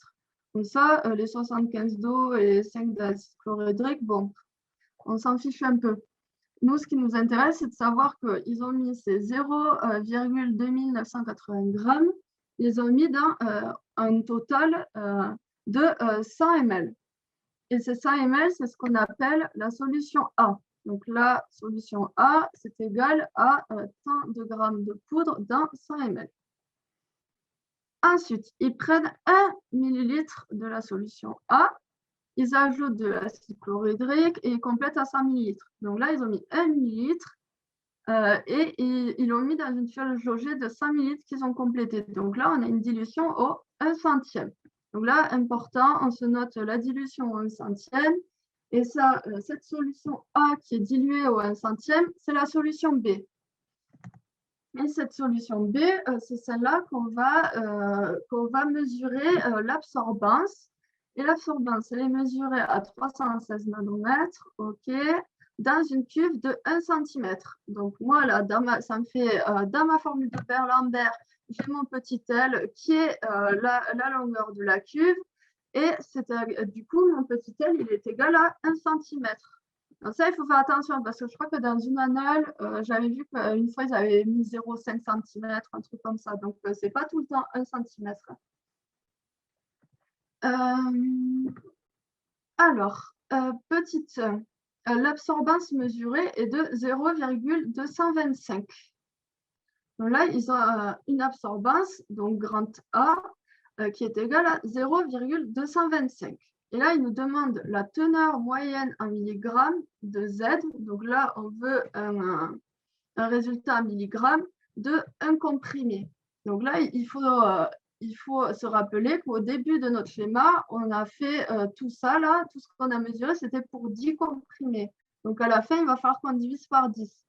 Speaker 1: Donc ça, les 75 d'eau et les 5 d'acide chlorhydrique, bon, on s'en fiche un peu. Nous, ce qui nous intéresse, c'est de savoir qu'ils ont mis ces 0,2980 grammes, ils ont mis dans un total de 100 ml. Et ces 100 ml, c'est ce qu'on appelle la solution A. Donc la solution A, c'est égal à tant de grammes de poudre dans 100 ml. Ensuite, ils prennent 1 millilitre de la solution A, ils ajoutent de l'acide chlorhydrique et ils complètent à 100 millilitres. Donc là, ils ont mis 1 millilitre et ils l'ont mis dans une fiole jaugée de 100 millilitres qu'ils ont complété. Donc là, on a une dilution au 1 centième. Donc là, important, on se note la dilution au 1 centième. Et ça, cette solution A qui est diluée au 1 centième, c'est la solution B. Et cette solution B, c'est celle-là qu'on va mesurer l'absorbance. Et l'absorbance, elle est mesurée à 316 nanomètres, OK, dans une cuve de 1 cm. Donc moi, là, ça me fait, dans ma formule de Berlambert, j'ai mon petit L qui est la longueur de la cuve. Et du coup, mon petit L, il est égal à 1 cm. Donc ça, il faut faire attention parce que je crois que dans une annale, j'avais vu qu'une fois, ils avaient mis 0,5 cm, un truc comme ça. Donc, ce n'est pas tout le temps 1 cm. Alors, petite, l'absorbance mesurée est de 0,225. Donc là, ils ont une absorbance, donc grand A, qui est égale à 0,225. Et là, ils nous demandent la teneur moyenne en milligrammes de Z. Donc là, on veut un résultat en milligrammes de 1 comprimé. Donc là, il faut se rappeler qu'au début de notre schéma, on a fait tout ça, là, tout ce qu'on a mesuré, c'était pour 10 comprimés. Donc à la fin, il va falloir qu'on divise par 10.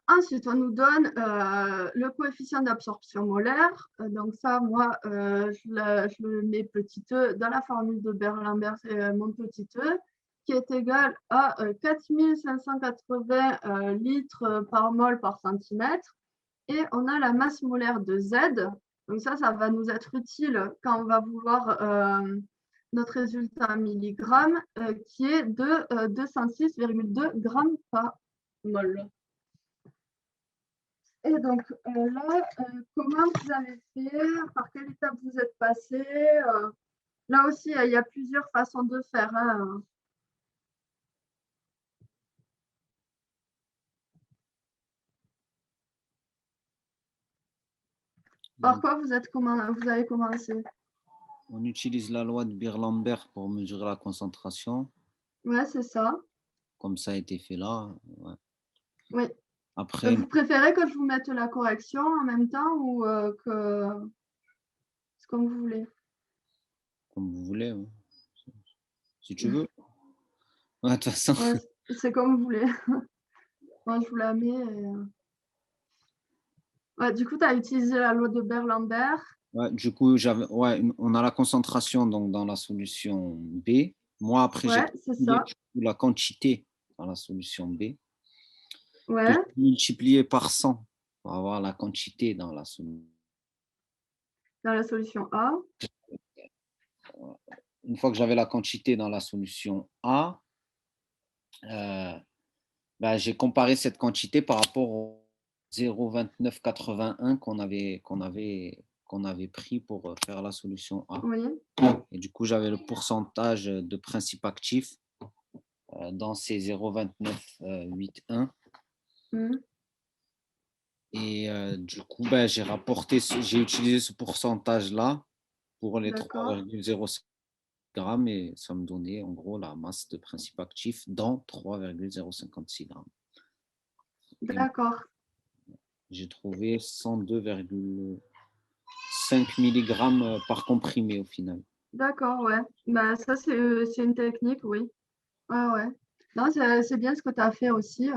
Speaker 1: Ensuite, on nous donne le coefficient d'absorption molaire. Donc ça, moi, je le mets petit e dans la formule de Beer-Lambert, c'est mon petit e, qui est égal à 4580 litres par mol par centimètre. Et on a la masse molaire de Z. Donc ça va nous être utile quand on va vouloir notre résultat en milligrammes, qui est de 206,2 grammes par mol. Et donc là, comment vous avez fait? Par quelle étape vous êtes passé? Là aussi, il y a plusieurs façons de faire. Hein. Par quoi vous avez commencé?
Speaker 2: On utilise la loi de Beer-Lambert pour mesurer la concentration.
Speaker 1: Ouais, c'est ça.
Speaker 2: Comme ça a été fait là. Ouais.
Speaker 1: Oui.
Speaker 2: Après,
Speaker 1: vous préférez que je vous mette la correction en même temps ou que c'est comme vous voulez?
Speaker 2: Comme vous voulez. Ouais. Si tu veux. Ouais, de toute façon.
Speaker 1: Ouais, c'est comme vous voulez. Moi, je vous la mets. Et... Ouais, du coup, tu as utilisé la loi de Beer-Lambert.
Speaker 2: Ouais, du coup, on a la concentration donc, dans la solution B. Moi, après, j'ai la quantité dans la solution B.
Speaker 1: Ouais.
Speaker 2: Multiplié par 100 pour avoir la quantité dans la solution.
Speaker 1: Dans la solution A.
Speaker 2: Une fois que j'avais la quantité dans la solution A, j'ai comparé cette quantité par rapport au 0,2981 qu'on avait pris pour faire la solution A.
Speaker 1: Oui.
Speaker 2: Et du coup, j'avais le pourcentage de principe actif dans ces 0,2981. Et du coup, j'ai utilisé ce pourcentage-là pour les 3,05 grammes et ça me donnait en gros la masse de principe actif dans 3,056 grammes.
Speaker 1: D'accord.
Speaker 2: J'ai trouvé 102,5 mg par comprimé au final.
Speaker 1: D'accord, ouais. Ça, c'est une technique, oui. Ouais. Non, c'est bien ce que tu as fait aussi.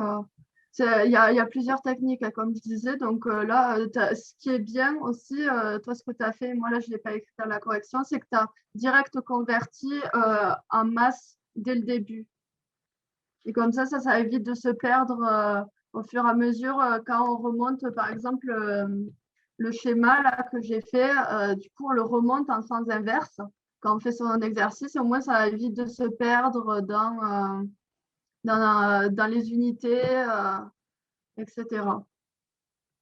Speaker 1: Il y a plusieurs techniques, comme je disais. Donc là, ce qui est bien aussi, toi, ce que tu as fait, moi, là, je ne l'ai pas écrit à la correction, c'est que tu as direct converti en masse dès le début. Et comme ça évite de se perdre au fur et à mesure quand on remonte, par exemple, le schéma là, que j'ai fait. Du coup, on le remonte en sens inverse. Quand on fait son exercice, au moins, ça évite de se perdre dans les unités, etc.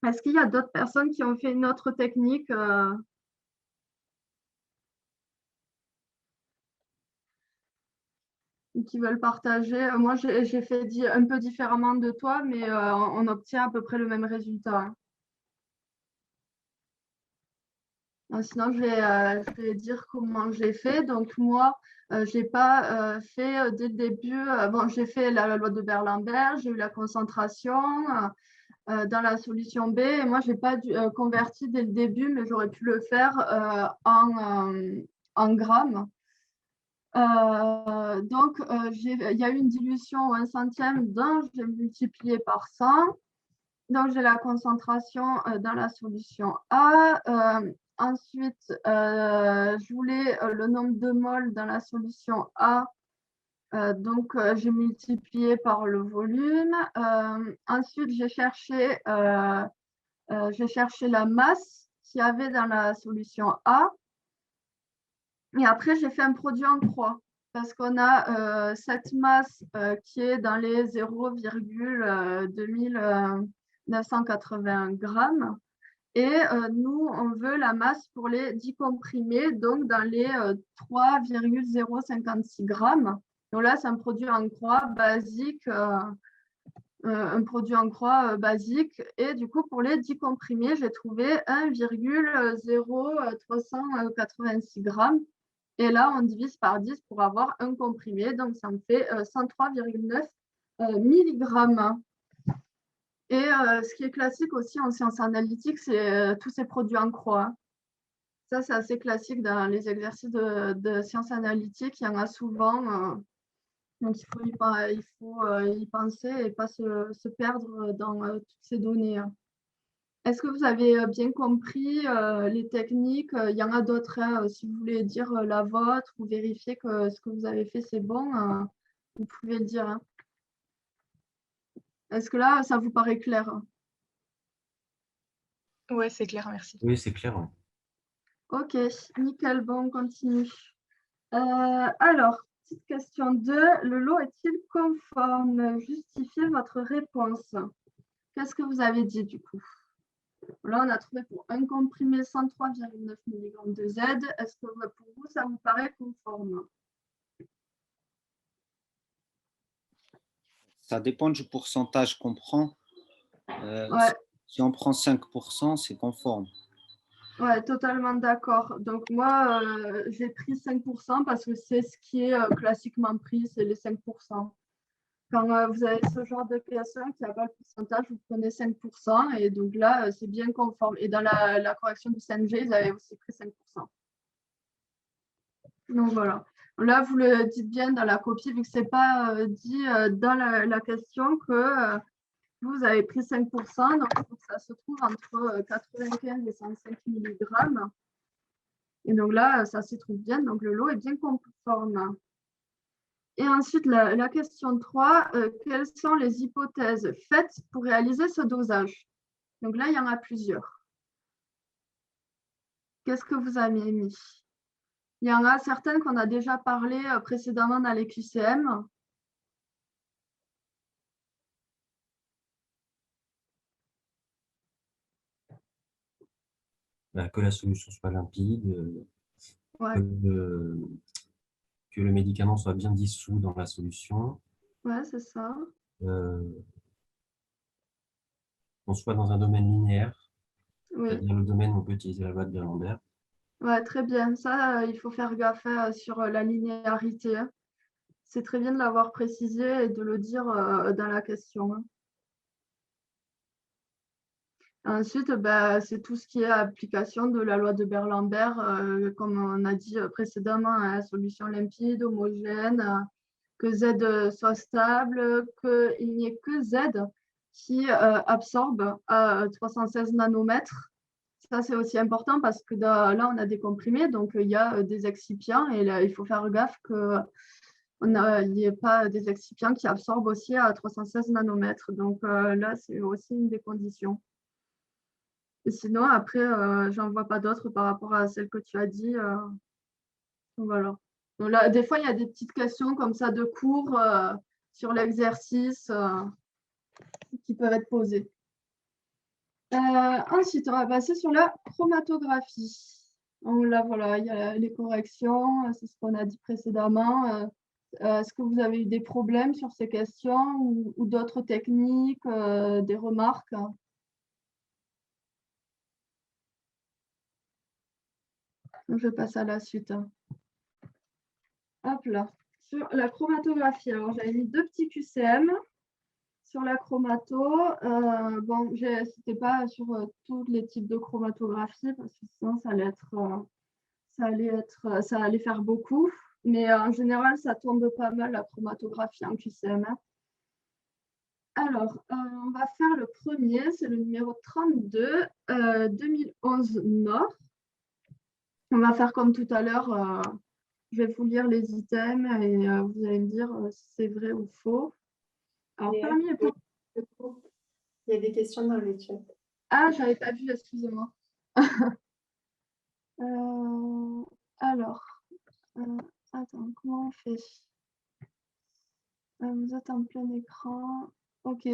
Speaker 1: Est-ce qu'il y a d'autres personnes qui ont fait une autre technique qui veulent partager? Moi, j'ai fait un peu différemment de toi, mais on obtient à peu près le même résultat. Sinon, je vais dire comment j'ai fait. Donc, moi, je n'ai pas fait dès le début. J'ai fait la loi de Beer-Lambert, j'ai eu la concentration dans la solution B. Et moi, je n'ai pas converti dès le début, mais j'aurais pu le faire en grammes. Donc, il y a eu une dilution 1 centième, donc j'ai multiplié par 100. Donc, j'ai la concentration dans la solution A. Ensuite, je voulais le nombre de moles dans la solution A. Donc, j'ai multiplié par le volume. Ensuite, j'ai cherché la masse qu'il y avait dans la solution A. Et après, j'ai fait un produit en croix. parce qu'on a cette masse qui est dans les 0,2980 grammes. Et nous, on veut la masse pour les 10 comprimés, donc dans les 3,056 grammes. Donc là, c'est un produit en croix basique. Et du coup, pour les 10 comprimés, j'ai trouvé 1,0386 grammes. Et là, on divise par 10 pour avoir un comprimé. Donc, ça me fait 103,9 milligrammes. Et ce qui est classique aussi en sciences analytiques, c'est tous ces produits en croix. Ça, c'est assez classique dans les exercices de sciences analytiques. Il y en a souvent. Donc, il faut y penser et pas se perdre dans toutes ces données. Est-ce que vous avez bien compris les techniques? Il y en a d'autres. Si vous voulez dire la vôtre ou vérifier que ce que vous avez fait, c'est bon, vous pouvez le dire. Est-ce que là, ça vous paraît clair?
Speaker 6: Ouais, c'est clair, merci.
Speaker 3: Oui, c'est clair. Ouais.
Speaker 1: Ok, nickel, bon, on continue. Alors, petite question 2. Le lot est-il conforme? Justifiez votre réponse. Qu'est-ce que vous avez dit du coup? Là, on a trouvé pour un comprimé 103,9 mg de Z. Est-ce que pour vous, ça vous paraît conforme?
Speaker 2: Ça dépend du pourcentage qu'on prend.
Speaker 1: Ouais.
Speaker 2: Si on prend 5%, c'est conforme.
Speaker 1: Ouais, totalement d'accord. Donc moi, j'ai pris 5% parce que c'est ce qui est classiquement pris, c'est les 5%. Quand vous avez ce genre de question qui n'a pas le pourcentage, vous prenez 5%. Et donc là, c'est bien conforme. Et dans la correction du CNG, ils avaient aussi pris 5%. Donc voilà. Là, vous le dites bien dans la copie, vu que ce n'est pas dit dans la question que vous avez pris 5%. Donc ça se trouve entre 95 et 105 mg. Et donc là, ça s'y trouve bien. Donc le lot est bien conforme. Et ensuite, la question 3, quelles sont les hypothèses faites pour réaliser ce dosage? Donc là, il y en a plusieurs. Qu'est-ce que vous avez mis? Il y en a certaines qu'on a déjà parlé précédemment dans les QCM.
Speaker 3: Que la solution soit limpide,
Speaker 1: Ouais.
Speaker 3: que le médicament soit bien dissous dans la solution.
Speaker 1: Ouais, c'est ça.
Speaker 3: Qu'on soit dans un domaine linéaire,
Speaker 1: Oui.
Speaker 3: c'est-à-dire le domaine où on peut utiliser la loi de D'Alembert.
Speaker 1: Ouais, très bien. Ça, il faut faire gaffe sur la linéarité. C'est très bien de l'avoir précisé et de le dire dans la question. Ensuite, c'est tout ce qui est application de la loi de Beer-Lambert, comme on a dit précédemment, solution limpide, homogène, que Z soit stable, qu'il n'y ait que Z qui absorbe à 316 nanomètres. Ça, c'est aussi important parce que là, on a des comprimés, donc il y a des excipients et là, il faut faire gaffe qu'il n'y ait pas des excipients qui absorbent aussi à 316 nanomètres. Donc là, c'est aussi une des conditions. Et sinon, après, j'en vois pas d'autres par rapport à celle que tu as dit. Donc, voilà. Donc là, des fois, il y a des petites questions comme ça de cours sur l'exercice qui peuvent être posées. Ensuite, on va passer sur la chromatographie. Donc là, voilà, il y a les corrections, c'est ce qu'on a dit précédemment. Est-ce que vous avez eu des problèmes sur ces questions ou d'autres techniques, des remarques? Je passe à la suite. Hop là. Sur la chromatographie, alors j'avais mis 2 petits QCM sur la chromato. Bon, c'était pas sur tous les types de chromatographie parce que sinon ça allait faire beaucoup. Mais en général, ça tombe pas mal la chromatographie en QCM. Alors, on va faire le premier, c'est le numéro 32, 2011 Nord. On va faire comme tout à l'heure. Je vais vous lire les items et vous allez me dire si c'est vrai ou faux. Alors, parmi les...
Speaker 5: Il y a des questions dans les chats.
Speaker 1: Ah, je n'avais pas vu, excusez-moi. Alors, attends. comment on fait? Vous êtes en plein écran. Ok.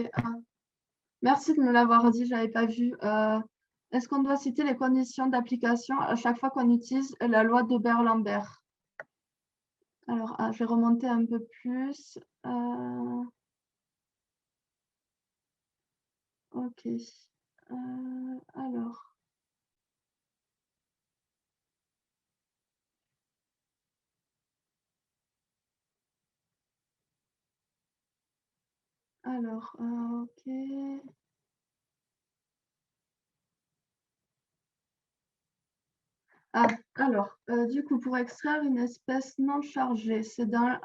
Speaker 1: Merci de me l'avoir dit, je n'avais pas vu. Est-ce qu'on doit citer les conditions d'application à chaque fois qu'on utilise la loi de Berlambert? Alors, je vais remonter un peu plus. Ok. Alors. Ok. Du coup, pour extraire une espèce non chargée, c'est dans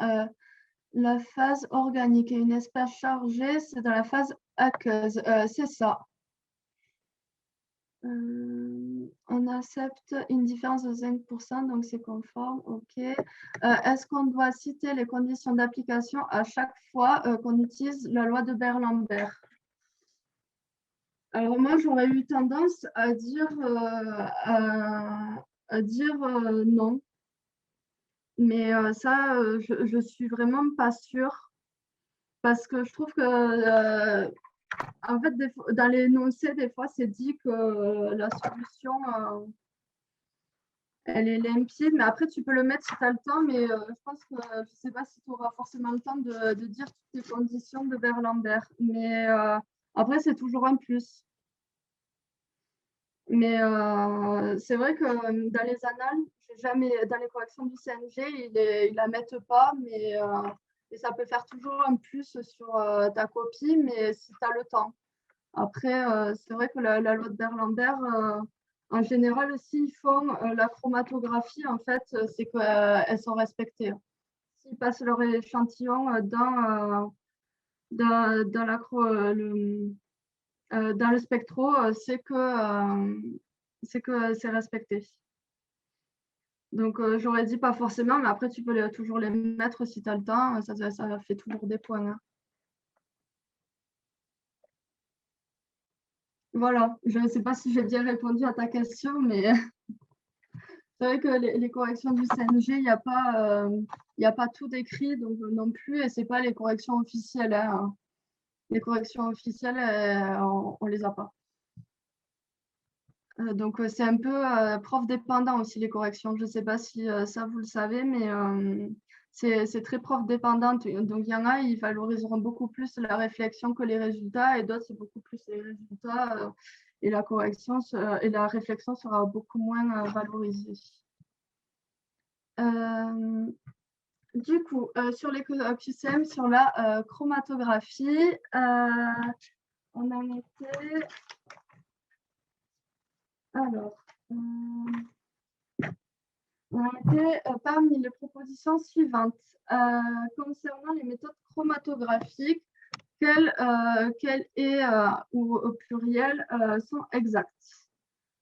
Speaker 1: la phase organique et une espèce chargée, c'est dans la phase aqueuse. C'est ça. On accepte une différence de 5%, donc c'est conforme. OK. Est-ce qu'on doit citer les conditions d'application à chaque fois qu'on utilise la loi de Berlambert? Alors moi, j'aurais eu tendance à dire, non. Mais ça, je suis vraiment pas sûre parce que je trouve que, en fait, dans l'énoncé, des fois, c'est dit que la solution, elle est limpide. Mais après, tu peux le mettre si tu as le temps. Mais je pense que je ne sais pas si tu auras forcément le temps de dire toutes les conditions de Berlambert. Mais après, c'est toujours un plus. Mais c'est vrai que dans les annales, jamais, dans les corrections du CNG, ils ne la mettent pas, mais et ça peut faire toujours un plus sur ta copie, mais si tu as le temps. Après, c'est vrai que la loi de Berlambert, en général, s'ils font la chromatographie, en fait, c'est qu'elles sont respectées. S'ils passent leur échantillon dans le spectro, c'est que c'est respecté. Donc, j'aurais dit pas forcément, mais après, tu peux toujours les mettre si tu as le temps. Ça fait toujours des points. Hein. Voilà, je ne sais pas si j'ai bien répondu à ta question, mais c'est vrai que les corrections du CNG, il n'y a pas tout décrit donc, non plus, et ce n'est pas les corrections officielles. Hein. Les corrections officielles, on ne les a pas. Donc, c'est un peu prof dépendant aussi, les corrections. Je ne sais pas si ça, vous le savez, mais c'est très prof dépendant. Donc, il y en a, ils valoriseront beaucoup plus la réflexion que les résultats, et d'autres, c'est beaucoup plus les résultats, et la correction et la réflexion sera beaucoup moins valorisée. Du coup, sur les QCM, sur la chromatographie, on en était... Alors, on était parmi les propositions suivantes. Concernant les méthodes chromatographiques, quelles et ou au pluriel sont exactes?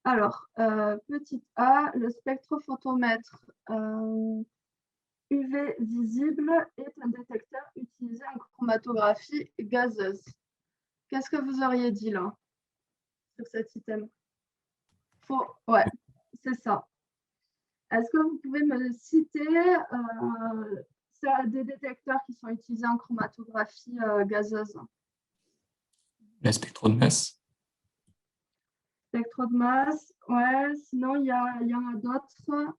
Speaker 1: Alors, petit a, le spectrophotomètre UV visible est un détecteur utilisé en chromatographie gazeuse. Qu'est-ce que vous auriez dit là, sur cet item? Faux, ouais, c'est ça. Est-ce que vous pouvez me citer des détecteurs qui sont utilisés en chromatographie gazeuse?
Speaker 6: Les spectros de masse.
Speaker 1: Spectro de masse, ouais, sinon il y en a d'autres.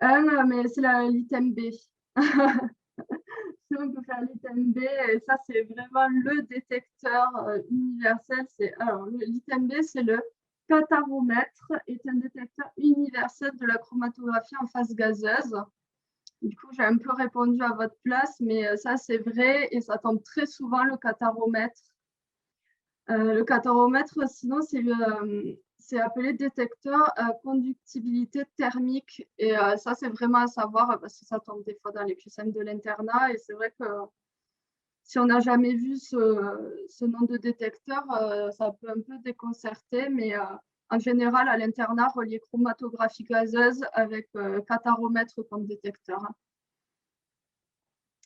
Speaker 1: Mais c'est l'item B. Sinon, on peut faire l'item B, et ça, c'est vraiment le détecteur universel. Alors, l'item B, c'est le cataromètre, est un détecteur universel de la chromatographie en phase gazeuse. Du coup, j'ai un peu répondu à votre place, mais ça, c'est vrai, et ça tombe très souvent, le cataromètre. Le cataromètre, sinon, c'est appelé détecteur conductibilité thermique. Et ça, c'est vraiment à savoir parce que ça tombe des fois dans les QCM de l'internat. Et c'est vrai que si on n'a jamais vu ce nom de détecteur, ça peut un peu déconcerter. Mais en général, à l'internat, relié chromatographie gazeuse avec cataromètre comme détecteur.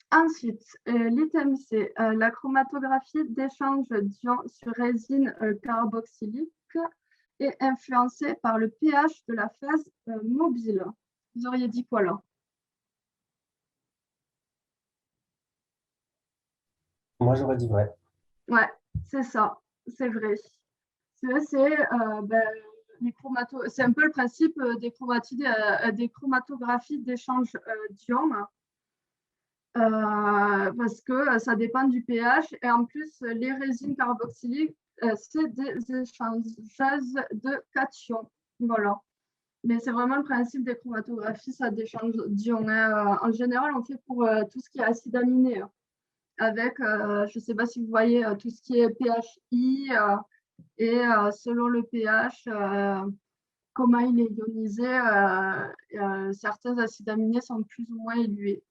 Speaker 1: Ensuite, l'item C, la chromatographie d'échange d'ions sur résine carboxylique est influencée par le pH de la phase mobile. Vous auriez dit quoi là?
Speaker 3: Moi, j'aurais dit vrai.
Speaker 1: Ouais, c'est ça, c'est vrai. Ben, c'est un peu le principe des chromatographies d'échange d'ions, parce que ça dépend du pH et en plus, les résines carboxyliques, c'est des échangeuses de cations. Voilà. Mais c'est vraiment le principe des chromatographies, ça d'échange d'ions, hein. En général, on fait pour tout ce qui est acide aminé, hein, avec, je ne sais pas si vous voyez, tout ce qui est pHI, et selon le pH, comment il est ionisé, certains acides aminés sont plus ou moins élués.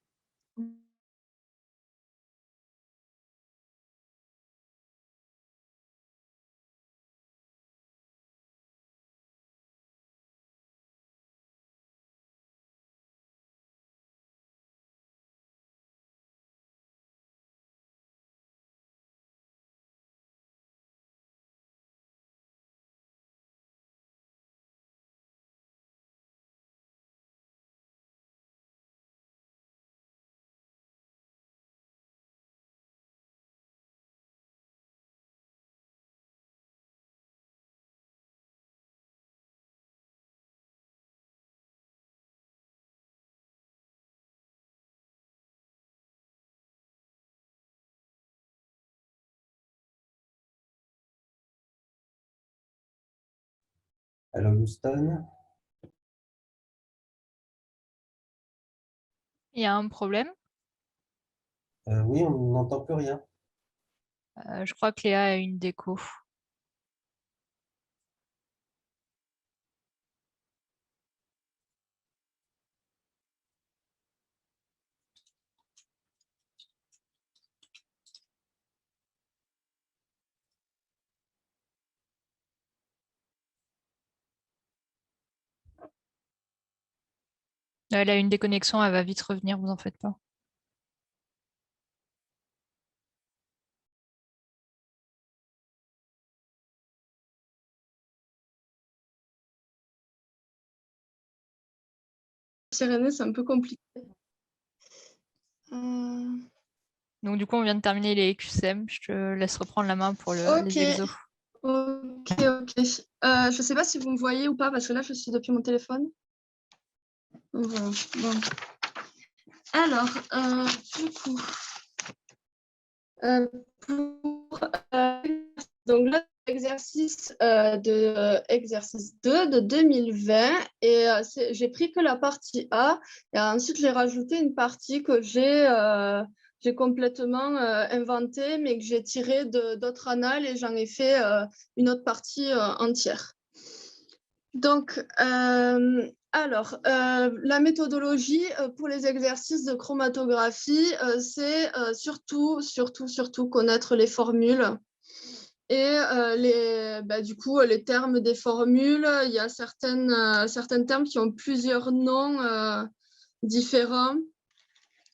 Speaker 3: Alors, Houston,
Speaker 7: Il y a un problème.
Speaker 3: oui, on n'entend plus rien.
Speaker 7: Je crois que Léa a une déco. Elle a une déconnexion, elle va vite revenir, vous en faites pas.
Speaker 1: Pyrénées, c'est un peu compliqué.
Speaker 7: Donc du coup, on vient de terminer les QCM. Je te laisse reprendre la main pour les exos.
Speaker 1: Ok. Je ne sais pas si vous me voyez ou pas, parce que là, je suis depuis mon téléphone. Voilà. Bon. Alors, du coup, donc là, exercice 2 de 2020, et j'ai pris que la partie A, et ensuite j'ai rajouté une partie que j'ai complètement inventée, mais que j'ai tirée d'autres annales, et j'en ai fait une autre partie entière. Donc, la méthodologie pour les exercices de chromatographie, c'est surtout connaître les formules et du coup, les termes des formules. Il y a certains termes qui ont plusieurs noms différents.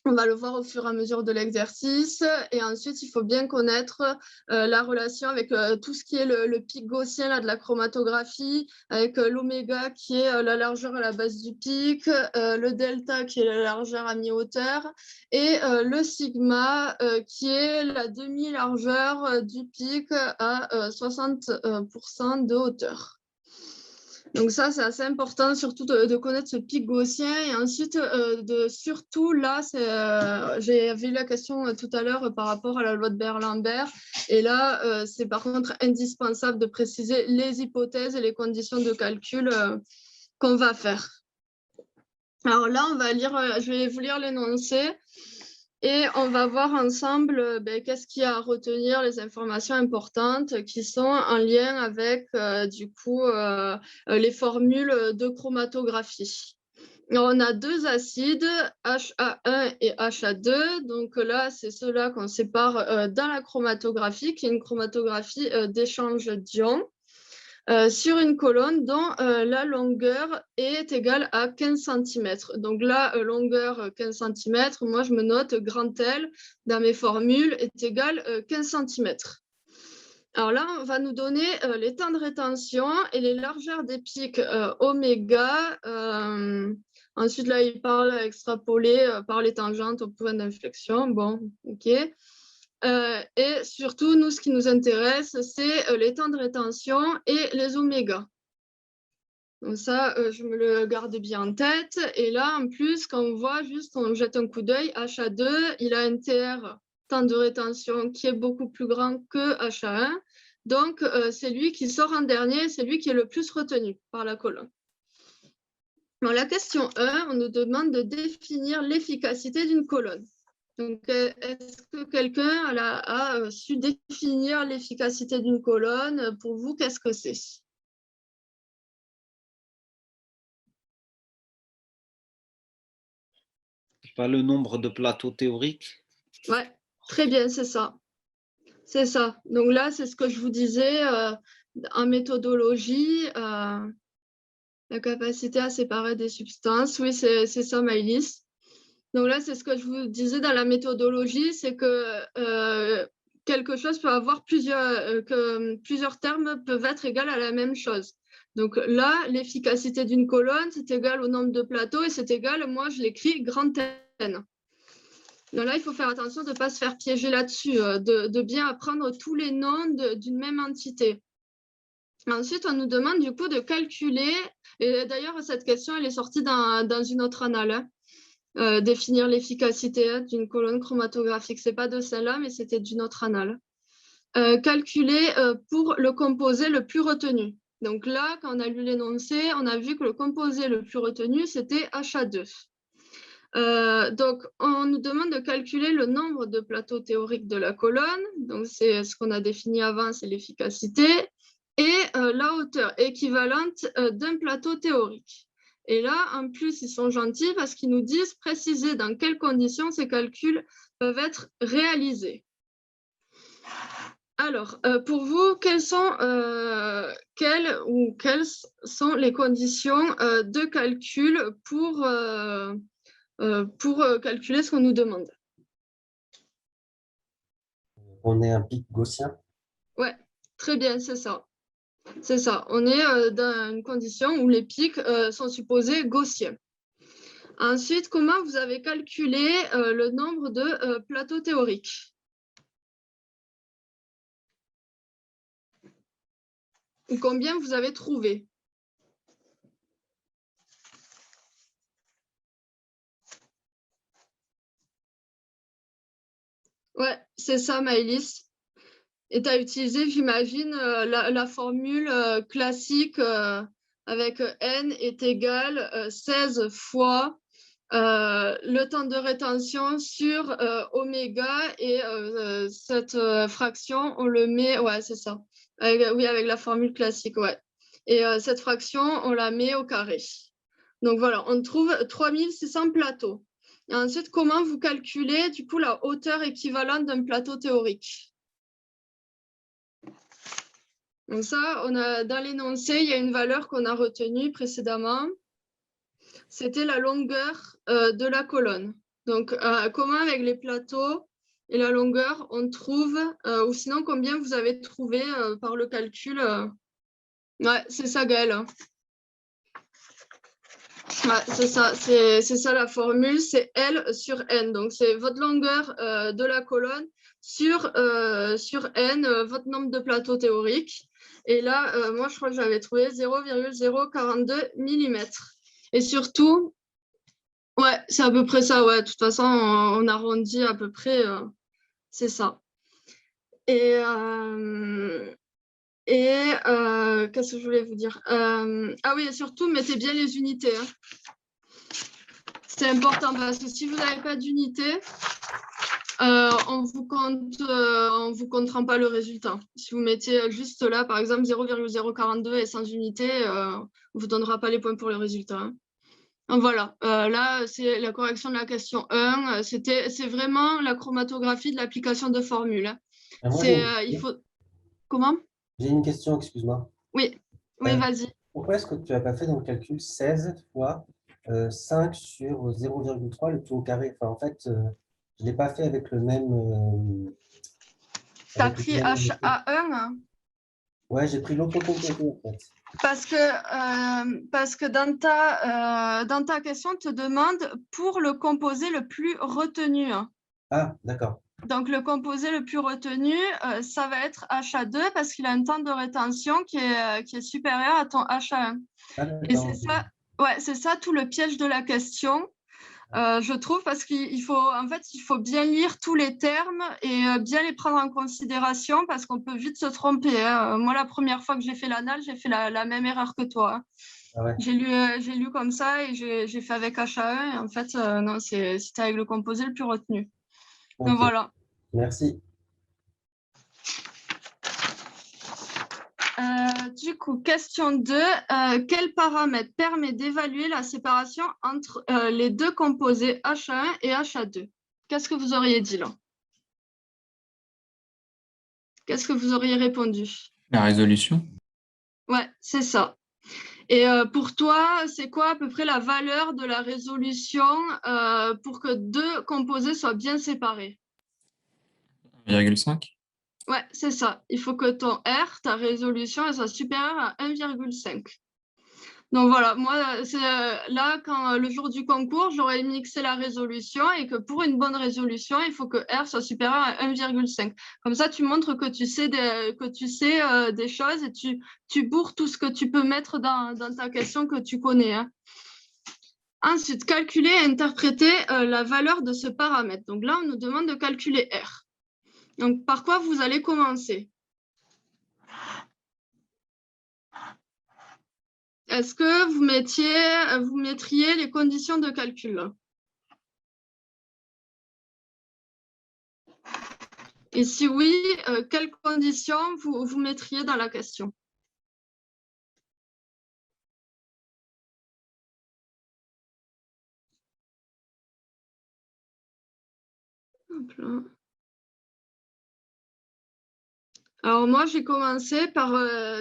Speaker 1: On va le voir au fur et à mesure de l'exercice. Et ensuite, il faut bien connaître la relation avec tout ce qui est le pic gaussien là, de la chromatographie, avec l'oméga qui est la largeur à la base du pic, le delta qui est la largeur à mi-hauteur, et le sigma qui est la demi-largeur du pic à 60% de hauteur. Donc ça, c'est assez important, surtout de connaître ce pic gaussien. Et ensuite, surtout là, j'ai vu la question tout à l'heure par rapport à la loi de Beer-Lambert. Et là, c'est par contre indispensable de préciser les hypothèses et les conditions de calcul qu'on va faire. Alors là, je vais vous lire l'énoncé. Et on va voir ensemble qu'est-ce qu'il y a à retenir, les informations importantes qui sont en lien avec les formules de chromatographie. On a deux acides, HA1 et HA2. Donc là, c'est ceux-là qu'on sépare dans la chromatographie, qui est une chromatographie d'échange d'ions. Sur une colonne dont la longueur est égale à 15 cm. Donc là, longueur 15 cm, moi je me note grand L dans mes formules est égal 15 cm. Alors là, on va nous donner les temps de rétention et les largeurs des pics oméga. Ensuite, là, il parle extrapolé par les tangentes au point d'inflexion. Bon, ok. Et surtout, nous, ce qui nous intéresse, c'est les temps de rétention et les oméga. Donc ça, je me le garde bien en tête. Et là, en plus, quand on voit, juste on jette un coup d'œil, HA2, il a un TR, temps de rétention, qui est beaucoup plus grand que HA1. Donc, c'est lui qui sort en dernier, c'est lui qui est le plus retenu par la colonne. Dans la question 1, on nous demande de définir l'efficacité d'une colonne. Donc, est-ce que quelqu'un a su définir l'efficacité d'une colonne? Pour vous, qu'est-ce que c'est?
Speaker 2: Pas le nombre de plateaux théoriques?
Speaker 1: Ouais, très bien, c'est ça. C'est ça. Donc là, c'est ce que je vous disais en méthodologie, la capacité à séparer des substances. Oui, c'est ça, Maëlys. Donc là, c'est ce que je vous disais dans la méthodologie, c'est que quelque chose peut avoir que plusieurs termes peuvent être égaux à la même chose. Donc là, l'efficacité d'une colonne, c'est égal au nombre de plateaux et c'est égal, moi je l'écris grand N. Donc là, il faut faire attention de ne pas se faire piéger là-dessus, de bien apprendre tous les noms d'une même entité. Ensuite, on nous demande du coup de calculer, et d'ailleurs, cette question, elle est sortie dans une autre annale, définir l'efficacité d'une colonne chromatographique. Ce n'est pas de celle-là, mais c'était d'une autre annale. Calculer pour le composé le plus retenu. Donc là, quand on a lu l'énoncé, on a vu que le composé le plus retenu, c'était HA2. Donc, on nous demande de calculer le nombre de plateaux théoriques de la colonne. Donc, c'est ce qu'on a défini avant, c'est l'efficacité. Et la hauteur équivalente d'un plateau théorique. Et là, en plus, ils sont gentils parce qu'ils nous disent préciser dans quelles conditions ces calculs peuvent être réalisés. Alors, pour vous, quelles sont les conditions de calcul pour calculer ce qu'on nous demande?
Speaker 3: On est un pic gaussien?
Speaker 1: Ouais, très bien, c'est ça. C'est ça. On est dans une condition où les pics sont supposés gaussiens. Ensuite, comment vous avez calculé le nombre de plateaux théoriques? Ou combien vous avez trouvé? Ouais, c'est ça, Maëlys. Et tu as utilisé, j'imagine, la formule classique avec n est égal 16 fois le temps de rétention sur oméga et cette fraction, on le met, ouais, c'est ça. Oui, avec la formule classique, ouais. Et cette fraction, on la met au carré. Donc voilà, on trouve 3600 plateaux. Et ensuite, comment vous calculez du coup la hauteur équivalente d'un plateau théorique? Donc ça, dans l'énoncé, il y a une valeur qu'on a retenue précédemment. C'était la longueur de la colonne. Donc, comment avec les plateaux et la longueur, on trouve, ou sinon, combien vous avez trouvé par le calcul? Ouais, c'est ça, Gaëlle. Ouais, c'est ça, c'est ça la formule, c'est L sur N. Donc, c'est votre longueur de la colonne sur N, votre nombre de plateaux théoriques. Et là, moi, je crois que j'avais trouvé 0,042 mm. Et surtout, ouais, c'est à peu près ça, ouais. De toute façon, on arrondit à peu près, c'est ça. Et qu'est-ce que je voulais vous dire? Ah oui, et surtout, mettez bien les unités. Hein. C'est important parce que si vous n'avez pas d'unité, on vous comptera pas le résultat. Si vous mettez juste là, par exemple, 0,042 et sans unité, on ne vous donnera pas les points pour le résultat. Hein. Donc voilà, là, c'est la correction de la question 1. C'est vraiment la chromatographie de l'application de formule. Hein. Il faut... Comment?
Speaker 3: J'ai une question, excuse-moi.
Speaker 1: Oui, oui, vas-y.
Speaker 3: Pourquoi est-ce que tu n'as pas fait dans le calcul 16 fois 5 sur 0,3 le tout au carré? Enfin, en fait, je ne l'ai pas fait avec le même...
Speaker 1: tu as pris HA1 hein?
Speaker 3: Ouais, j'ai pris l'autre composé en fait.
Speaker 1: Parce que dans ta question, on te demande pour le composé le plus retenu. Hein.
Speaker 3: Ah, d'accord.
Speaker 1: Donc, le composé le plus retenu, ça va être HA2 parce qu'il a un temps de rétention qui est supérieur à ton HA1.
Speaker 3: Ah,
Speaker 1: Et
Speaker 3: d'accord.
Speaker 1: c'est ça tout le piège de la question, je trouve, parce qu'il faut bien lire tous les termes et bien les prendre en considération parce qu'on peut vite se tromper, hein. Moi, la première fois que j'ai fait l'anal, j'ai fait la même erreur que toi, hein.
Speaker 3: Ah ouais.
Speaker 1: J'ai lu comme ça et j'ai fait avec HA1. Et en fait, non, c'était avec le composé le plus retenu. Donc
Speaker 3: Ok,
Speaker 1: voilà.
Speaker 3: merci.
Speaker 1: Du coup, question 2. Quel paramètre permet d'évaluer la séparation entre les deux composés HA1 et HA2? Qu'est-ce que vous auriez dit là? Qu'est-ce que vous auriez répondu?
Speaker 6: La résolution.
Speaker 1: Ouais, c'est ça. Et pour toi, c'est quoi à peu près la valeur de la résolution pour que deux composés soient bien séparés?
Speaker 6: 1,5.
Speaker 1: Ouais, c'est ça. Il faut que ton R, ta résolution, elle soit supérieure à 1,5. Donc voilà, moi, c'est là, quand le jour du concours, j'aurais mixé la résolution et que pour une bonne résolution, il faut que R soit supérieur à 1,5. Comme ça, tu montres que tu sais des choses et tu bourres tout ce que tu peux mettre dans ta question que tu connais, hein. Ensuite, calculer et interpréter la valeur de ce paramètre. Donc là, on nous demande de calculer R. Donc, par quoi vous allez commencer? Est-ce que vous mettriez les conditions de calcul? Et si oui, quelles conditions vous mettriez dans la question? Hop là. Alors moi, j'ai commencé par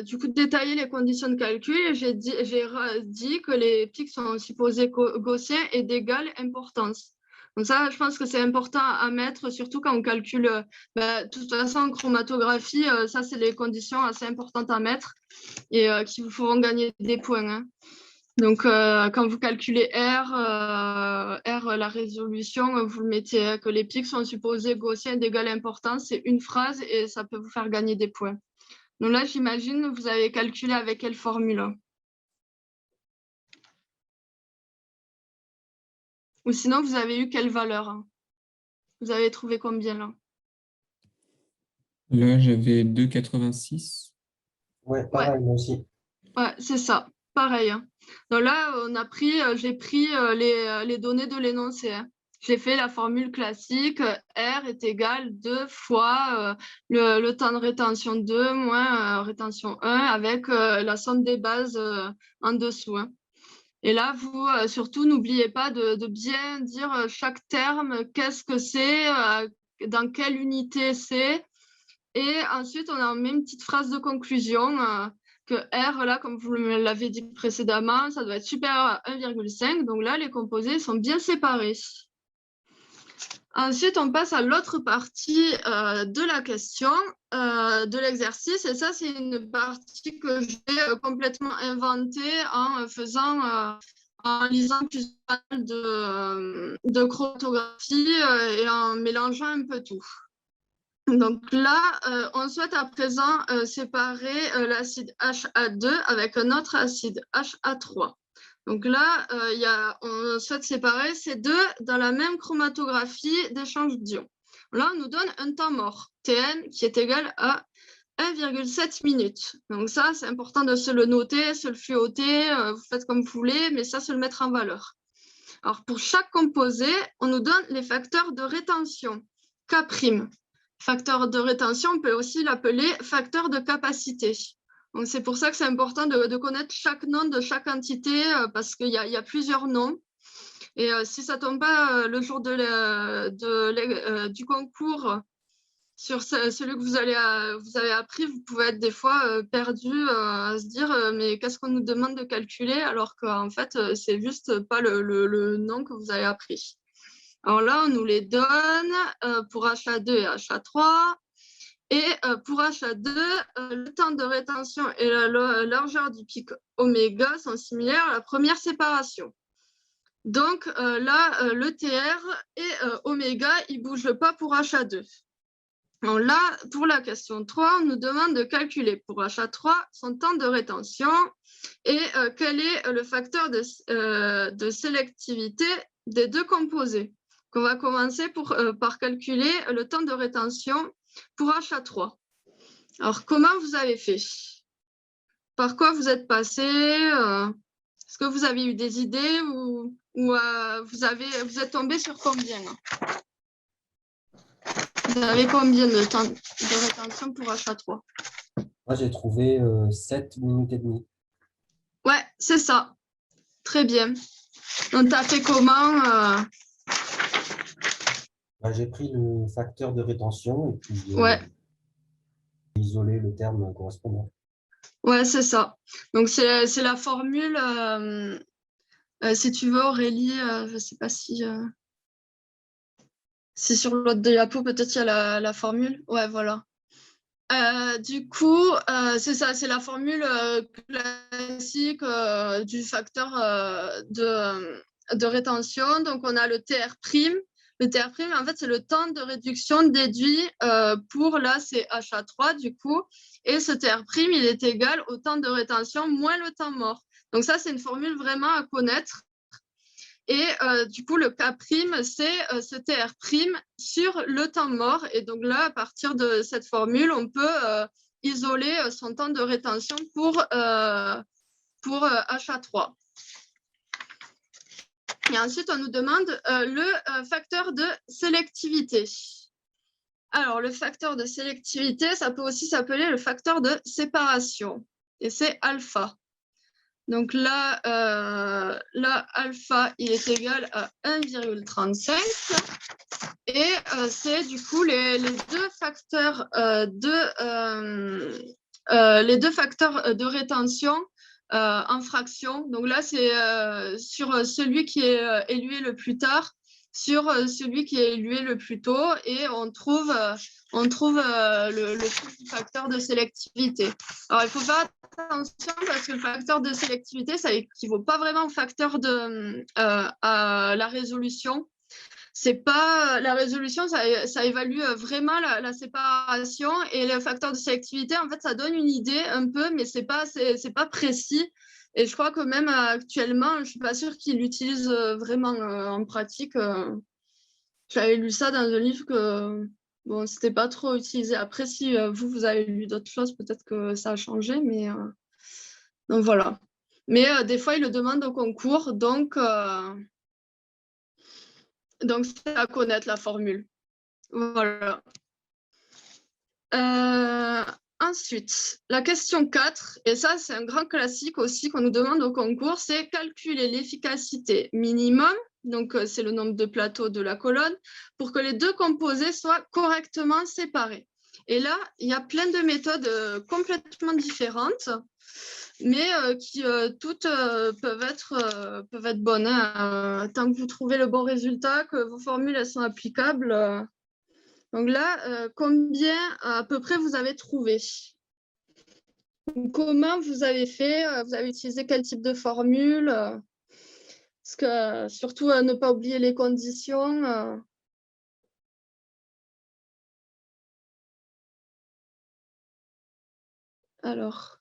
Speaker 1: du coup détailler les conditions de calcul et j'ai dit que les pics sont supposés gaussiens et d'égale importance. Donc ça, je pense que c'est important à mettre, surtout quand on calcule, de toute façon, en chromatographie, ça, c'est les conditions assez importantes à mettre et qui vous feront gagner des points, hein. Donc, quand vous calculez R, la résolution, vous le mettez que les pics sont supposés gaussiens d'égale importance, c'est une phrase et ça peut vous faire gagner des points. Donc là, j'imagine, vous avez calculé avec quelle formule? Ou sinon, vous avez eu quelle valeur? Vous avez trouvé combien là?
Speaker 6: Là, j'avais 2,86.
Speaker 3: Ouais, pareil, moi aussi.
Speaker 1: Ouais, c'est ça, pareil, hein. Donc là, j'ai pris les données de l'énoncé, hein. J'ai fait la formule classique, R est égal 2 fois le temps de rétention 2 moins rétention 1 avec la somme des bases en dessous, hein. Et là, vous, surtout, n'oubliez pas de bien dire chaque terme, qu'est-ce que c'est, dans quelle unité c'est. Et ensuite, on a même une petite phrase de conclusion que R, là, comme vous me l'avez dit précédemment, ça doit être supérieur à 1,5. Donc là, les composés sont bien séparés. Ensuite, on passe à l'autre partie de la question, de l'exercice. Et ça, c'est une partie que j'ai complètement inventée en lisant plus de chromatographie et en mélangeant un peu tout. Donc là, on souhaite à présent séparer l'acide HA2 avec un autre acide HA3. Donc là, on souhaite séparer ces deux dans la même chromatographie d'échange d'ions. Là, on nous donne un temps mort, Tn, qui est égal à 1,7 minutes. Donc ça, c'est important de se le noter, se le fluoter, vous faites comme vous voulez, mais ça, se le mettre en valeur. Alors, pour chaque composé, on nous donne les facteurs de rétention, K'. Facteur de rétention, on peut aussi l'appeler facteur de capacité. Donc, c'est pour ça que c'est important de connaître chaque nom de chaque entité parce qu'il y a plusieurs noms. Et si ça ne tombe pas le jour du concours sur celui que vous avez appris, vous pouvez être des fois perdu à se dire mais qu'est-ce qu'on nous demande de calculer alors qu'en fait, c'est juste pas le nom que vous avez appris. Alors là, on nous les donne pour HA2 et HA3. Et pour HA2, le temps de rétention et la largeur du pic oméga sont similaires à la première séparation. Donc là, le TR et oméga, ils ne bougent pas pour HA2. Alors là, pour la question 3, on nous demande de calculer pour HA3 son temps de rétention et quel est le facteur de sélectivité des deux composés. Donc, on va commencer par calculer le temps de rétention pour HA3. Alors, comment vous avez fait? Par quoi vous êtes passé? Est-ce que vous avez eu des idées ou vous êtes tombé sur combien? Vous avez combien de temps de rétention pour HA3?
Speaker 3: Moi, j'ai trouvé 7 minutes et demie.
Speaker 1: Ouais, c'est ça. Très bien. Donc, tu as fait comment?
Speaker 3: J'ai pris le facteur de rétention et puis j'ai
Speaker 1: Ouais.
Speaker 3: isolé le terme correspondant.
Speaker 1: Ouais, c'est ça. Donc, c'est la formule. Si tu veux, Aurélie, je ne sais pas si sur l'autre diapo, peut-être il y a la formule. Ouais, voilà. Du coup, c'est ça, c'est la formule classique du facteur de rétention. Donc, on a le TR'. Le TR', en fait, c'est le temps de réduction déduit pour, là, c'est HA3, du coup. Et ce TR', il est égal au temps de rétention moins le temps mort. Donc, ça, c'est une formule vraiment à connaître. Et du coup, le K', c'est ce TR' sur le temps mort. Et donc là, à partir de cette formule, on peut isoler son temps de rétention pour HA3. Et ensuite, on nous demande le facteur de sélectivité. Alors, le facteur de sélectivité, ça peut aussi s'appeler le facteur de séparation. Et c'est alpha. Donc là, alpha, il est égal à 1,35. Et c'est du coup les deux facteurs de rétention en fraction. Donc là, c'est sur celui qui est élevé le plus tard, sur celui qui est élevé le plus tôt, et on trouve le facteur de sélectivité. Alors, il faut faire attention parce que le facteur de sélectivité, ça n'équivaut pas vraiment au facteur à la résolution. C'est pas la résolution, ça évalue vraiment la séparation, et le facteur de sélectivité, en fait, ça donne une idée un peu, mais c'est pas précis. Et je crois que même actuellement, je suis pas sûre qu'ils l'utilisent vraiment en pratique. J'avais lu ça dans un livre que bon, c'était pas trop utilisé. Après, si vous avez lu d'autres choses, peut-être que ça a changé, mais donc voilà. Mais des fois, ils le demandent au concours, donc c'est à connaître la formule. Voilà. Ensuite, la question 4, et ça c'est un grand classique aussi qu'on nous demande au concours, c'est calculer l'efficacité minimum, donc c'est le nombre de plateaux de la colonne, pour que les deux composés soient correctement séparés. Et là, il y a plein de méthodes complètement différentes, mais qui toutes peuvent être bonnes. Tant que vous trouvez le bon résultat, que vos formules elles sont applicables. Donc là, combien à peu près vous avez trouvé? Comment vous avez fait? Vous avez utilisé quel type de formule? Parce que surtout, ne pas oublier les conditions. Alors,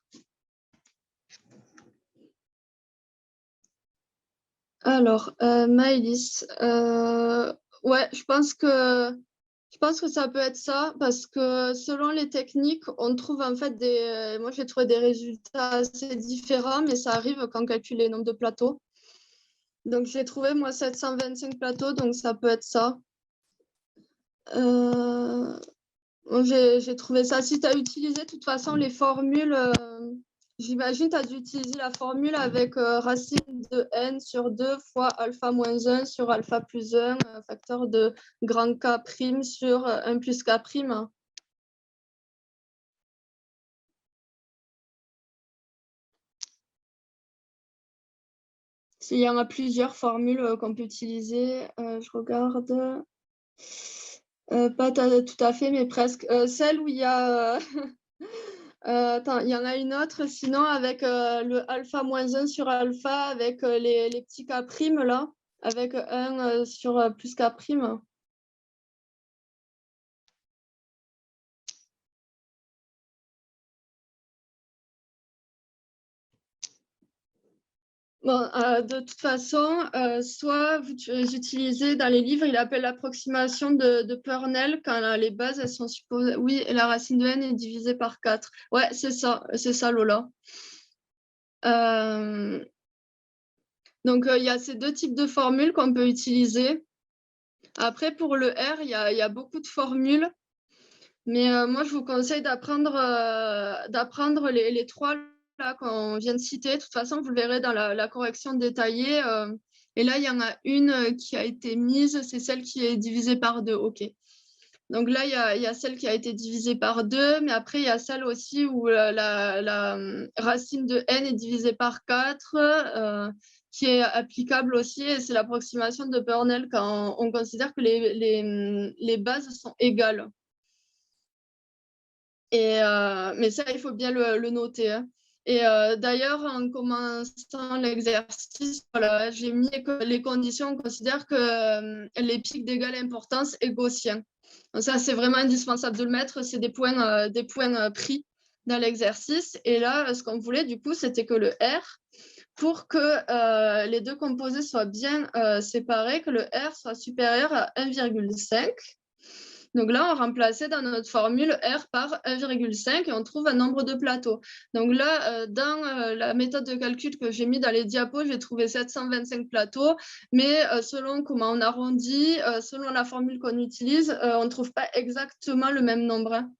Speaker 1: Maëlys, ouais, je pense que ça peut être ça, parce que selon les techniques, on trouve en fait moi j'ai trouvé des résultats assez différents, mais ça arrive quand on calcule les nombres de plateaux. Donc j'ai trouvé moi 725 plateaux, donc ça peut être ça. J'ai trouvé ça. Si tu as utilisé de toute façon les formules, j'imagine que tu as dû utiliser la formule avec racine de n sur 2 fois alpha moins 1 sur alpha plus 1, facteur de grand K' sur 1 plus K'. Il y en a plusieurs formules qu'on peut utiliser. Je regarde. Pas tout à fait, mais presque. Celle où il y a... attends, il y en a une autre, sinon avec le alpha moins 1 sur alpha, avec les petits K' là. avec 1 sur plus K'. Bon, de toute façon, soit vous utilisez dans les livres, il appelle l'approximation de Purnell quand les bases, elles sont supposées. Oui, et la racine de n est divisée par 4. Ouais, c'est ça, Lola. Donc, il y a ces 2 types de formules qu'on peut utiliser. Après, pour le R, il y a beaucoup de formules. Mais moi, je vous conseille d'apprendre les 3 là qu'on vient de citer. De toute façon, vous le verrez dans la correction détaillée. Et là, il y en a une qui a été mise, c'est celle qui est divisée par 2. OK. Donc là, il y a celle qui a été divisée par 2, mais après, il y a celle aussi où la racine de n est divisée par 4, qui est applicable aussi, et c'est l'approximation de Purnell quand on considère que les bases sont égales. Mais ça, il faut bien le noter. Hein. Et d'ailleurs, en commençant l'exercice, voilà, j'ai mis que les conditions, on considère que les pics d'égale importance est gaussien. Donc ça, c'est vraiment indispensable de le mettre. C'est des points pris dans l'exercice. Et là, ce qu'on voulait, du coup, c'était que le R, pour que les 2 composés soient bien séparés, que le R soit supérieur à 1,5. Donc là, on remplaçait dans notre formule R par 1,5 et on trouve un nombre de plateaux. Donc là, dans la méthode de calcul que j'ai mis dans les diapos, j'ai trouvé 725 plateaux, mais selon comment on arrondit, selon la formule qu'on utilise, on ne trouve pas exactement le même nombre. Hein.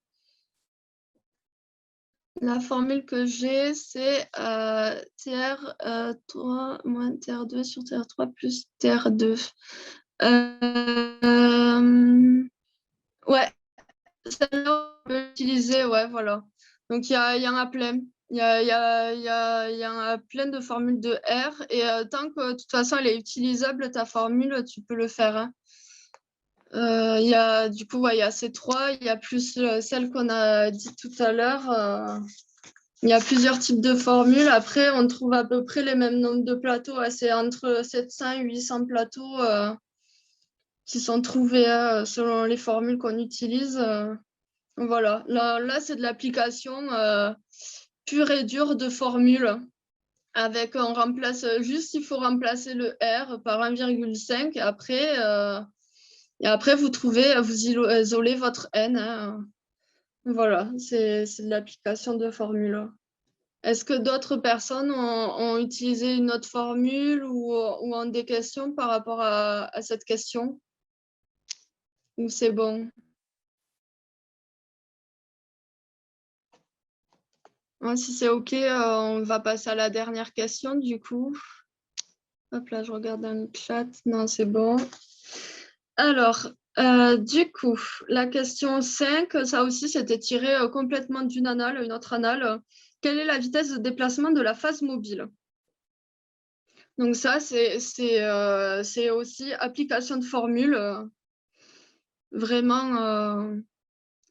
Speaker 1: La formule que j'ai, c'est TR3 moins TR2 sur TR3 plus TR2. Ouais, celle-là, on peut l'utiliser, ouais, voilà. Donc, il y en a plein. Il y en a plein de formules de R. Et tant que, de toute façon, elle est utilisable, ta formule, tu peux le faire. Hein. Du coup, ouais, il y a ces 3. Il y a plus celle qu'on a dit tout à l'heure. Il y a plusieurs types de formules. Après, on trouve à peu près les mêmes nombres de plateaux. Ouais, c'est entre 700 et 800 plateaux qui sont trouvés selon les formules qu'on utilise. Voilà, là c'est de l'application pure et dure de formules. Avec, on remplace juste, il faut remplacer le R par 1,5 et après vous isolez votre N. Hein. Voilà, c'est de l'application de formules. Est-ce que d'autres personnes ont utilisé une autre formule ou ont des questions par rapport à cette question? Ou c'est bon? Si c'est OK, on va passer à la dernière question du coup. Hop là, je regarde dans le chat. Non, c'est bon. Alors, du coup, la question 5, ça aussi, c'était tiré complètement d'une annale, une autre annale. Quelle est la vitesse de déplacement de la phase mobile? Donc ça, c'est aussi application de formule. Vraiment,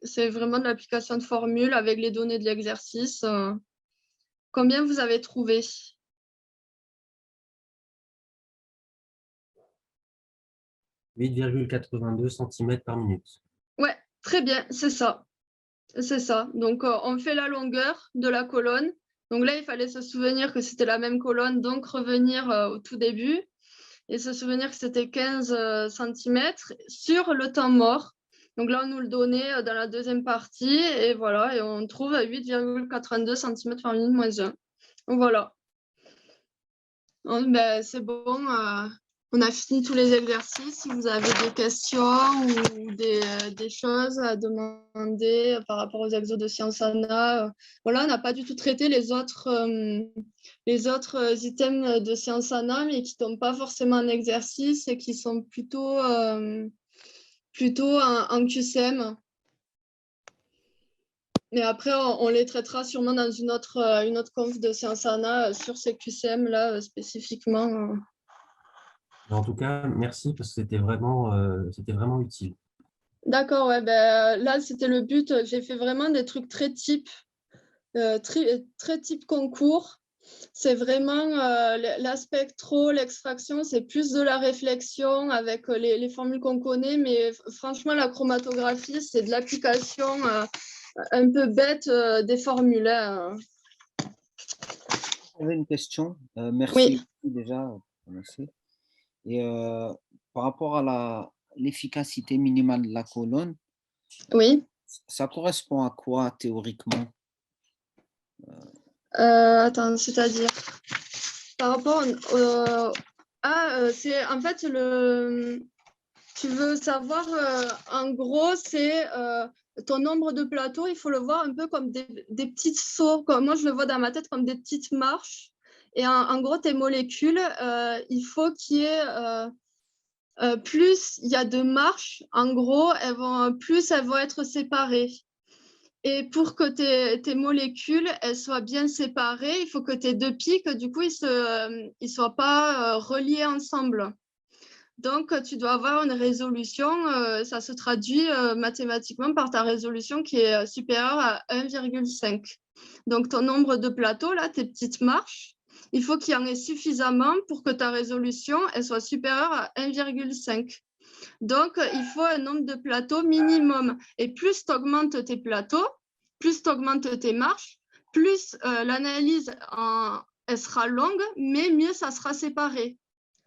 Speaker 1: c'est vraiment de l'application de formule avec les données de l'exercice. Combien vous avez trouvé?
Speaker 3: 8,82 cm par minute.
Speaker 1: Ouais, très bien, c'est ça. C'est ça. Donc, on fait la longueur de la colonne. Donc là, il fallait se souvenir que c'était la même colonne, donc revenir au tout début et se souvenir que c'était 15 cm sur le temps mort. Donc là, on nous le donnait dans la deuxième partie et voilà, et on trouve 8,82 cm par minute moins 1. Donc voilà. Ben, c'est bon. On a fini tous les exercices. Si vous avez des questions ou des choses à demander par rapport aux exos de Sciences Ana, voilà, on n'a pas du tout traité les autres items de Sciences Ana, mais qui ne tombent pas forcément en exercice et qui sont plutôt en QCM. Mais après, on les traitera sûrement dans une autre conf de Sciences Ana sur ces QCM-là spécifiquement.
Speaker 3: En tout cas, merci parce que c'était vraiment utile.
Speaker 1: D'accord, ouais, ben, là, c'était le but. J'ai fait vraiment des trucs très type concours. C'est vraiment la spectro, l'extraction, c'est plus de la réflexion avec les formules qu'on connaît, mais franchement, la chromatographie, c'est de l'application un peu bête des formules. Hein.
Speaker 2: J'avais une question.
Speaker 1: Oui,
Speaker 2: Merci déjà. Merci. Et par rapport à l'efficacité minimale de la colonne,
Speaker 1: oui.
Speaker 2: ça correspond à quoi théoriquement?
Speaker 1: Attends, c'est-à-dire par rapport c'est en fait tu veux savoir en gros c'est ton nombre de plateaux, il faut le voir un peu comme des petits sauts, comme moi je le vois dans ma tête comme des petites marches, et en gros tes molécules il faut qu'il y ait plus il y a de marches, en gros plus elles vont être séparées. Et pour que tes molécules elles soient bien séparées, il faut que tes deux pics, du coup, ils ne soient pas reliés ensemble. Donc, tu dois avoir une résolution, ça se traduit mathématiquement par ta résolution qui est supérieure à 1,5. Donc, ton nombre de plateaux, là, tes petites marches, il faut qu'il y en ait suffisamment pour que ta résolution elle soit supérieure à 1,5. Donc, il faut un nombre de plateaux minimum. Et plus tu augmentes tes plateaux, plus tu augmentes tes marches, plus l'analyse elle sera longue, mais mieux ça sera séparé.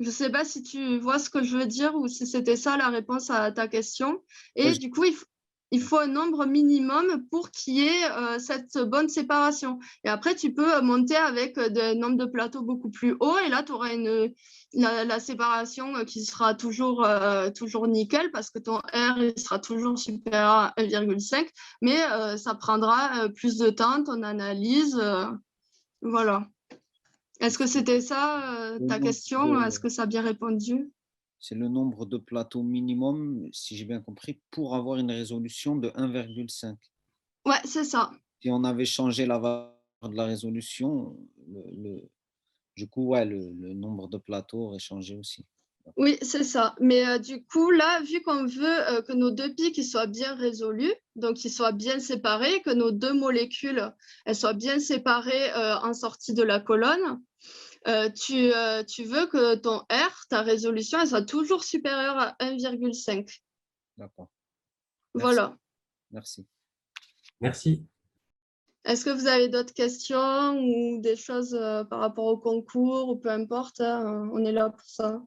Speaker 1: Je ne sais pas si tu vois ce que je veux dire ou si c'était ça la réponse à ta question. Et du coup, il faut un nombre minimum pour qu'il y ait cette bonne séparation. Et après, tu peux monter avec des nombres de plateaux beaucoup plus hauts. Et là, tu auras la séparation qui sera toujours nickel parce que ton R il sera toujours supérieur à 1,5. Mais ça prendra plus de temps, ton analyse. Voilà. Est-ce que c'était ça ta question? Est-ce que ça a bien répondu?
Speaker 2: C'est le nombre de plateaux minimum, si j'ai bien compris, pour avoir une résolution de 1,5.
Speaker 1: Ouais, c'est ça.
Speaker 2: Si on avait changé la valeur de la résolution, du coup, ouais, le nombre de plateaux aurait changé aussi.
Speaker 1: Oui, c'est ça. Mais du coup, là, vu qu'on veut que nos deux pics ils soient bien résolus, donc qu'ils soient bien séparés, que nos deux molécules elles soient bien séparées en sortie de la colonne, tu veux que ton R, ta résolution, elle soit toujours supérieure à 1,5.
Speaker 2: D'accord.
Speaker 1: Voilà.
Speaker 2: Merci.
Speaker 3: Merci.
Speaker 1: Est-ce que vous avez d'autres questions ou des choses par rapport au concours ou peu importe, hein, on est là pour ça.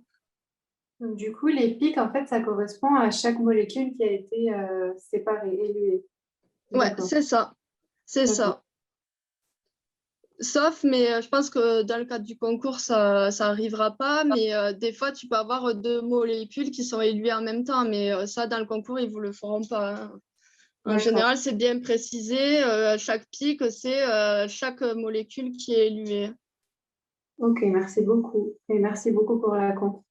Speaker 5: Donc, du coup, les pics, en fait, ça correspond à chaque molécule qui a été séparée, éluée.
Speaker 1: Ouais, c'est ça. C'est ça. Sauf, mais je pense que dans le cadre du concours, ça n'arrivera pas. Mais des fois, tu peux avoir deux molécules qui sont éluées en même temps. Mais ça, dans le concours, ils ne vous le feront pas. Hein. En général, c'est bien précisé. Chaque pic, c'est chaque molécule qui est éluée.
Speaker 5: Ok, merci beaucoup. Et merci beaucoup pour la compte.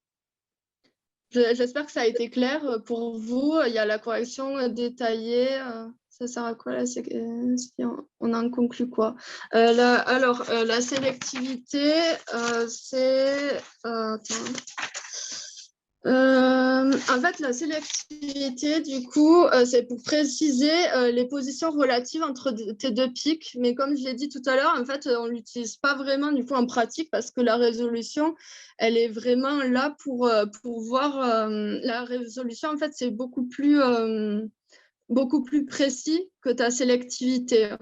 Speaker 1: J'espère que ça a été clair pour vous. Il y a la correction détaillée. Ça sert à quoi là? On en conclut quoi? La sélectivité, c'est... en fait, la sélectivité, du coup, c'est pour préciser les positions relatives entre tes deux pics. Mais comme je l'ai dit tout à l'heure, en fait, on ne l'utilise pas vraiment du coup en pratique parce que la résolution, elle est vraiment là pour voir la résolution. En fait, c'est beaucoup plus précis que ta sélectivité.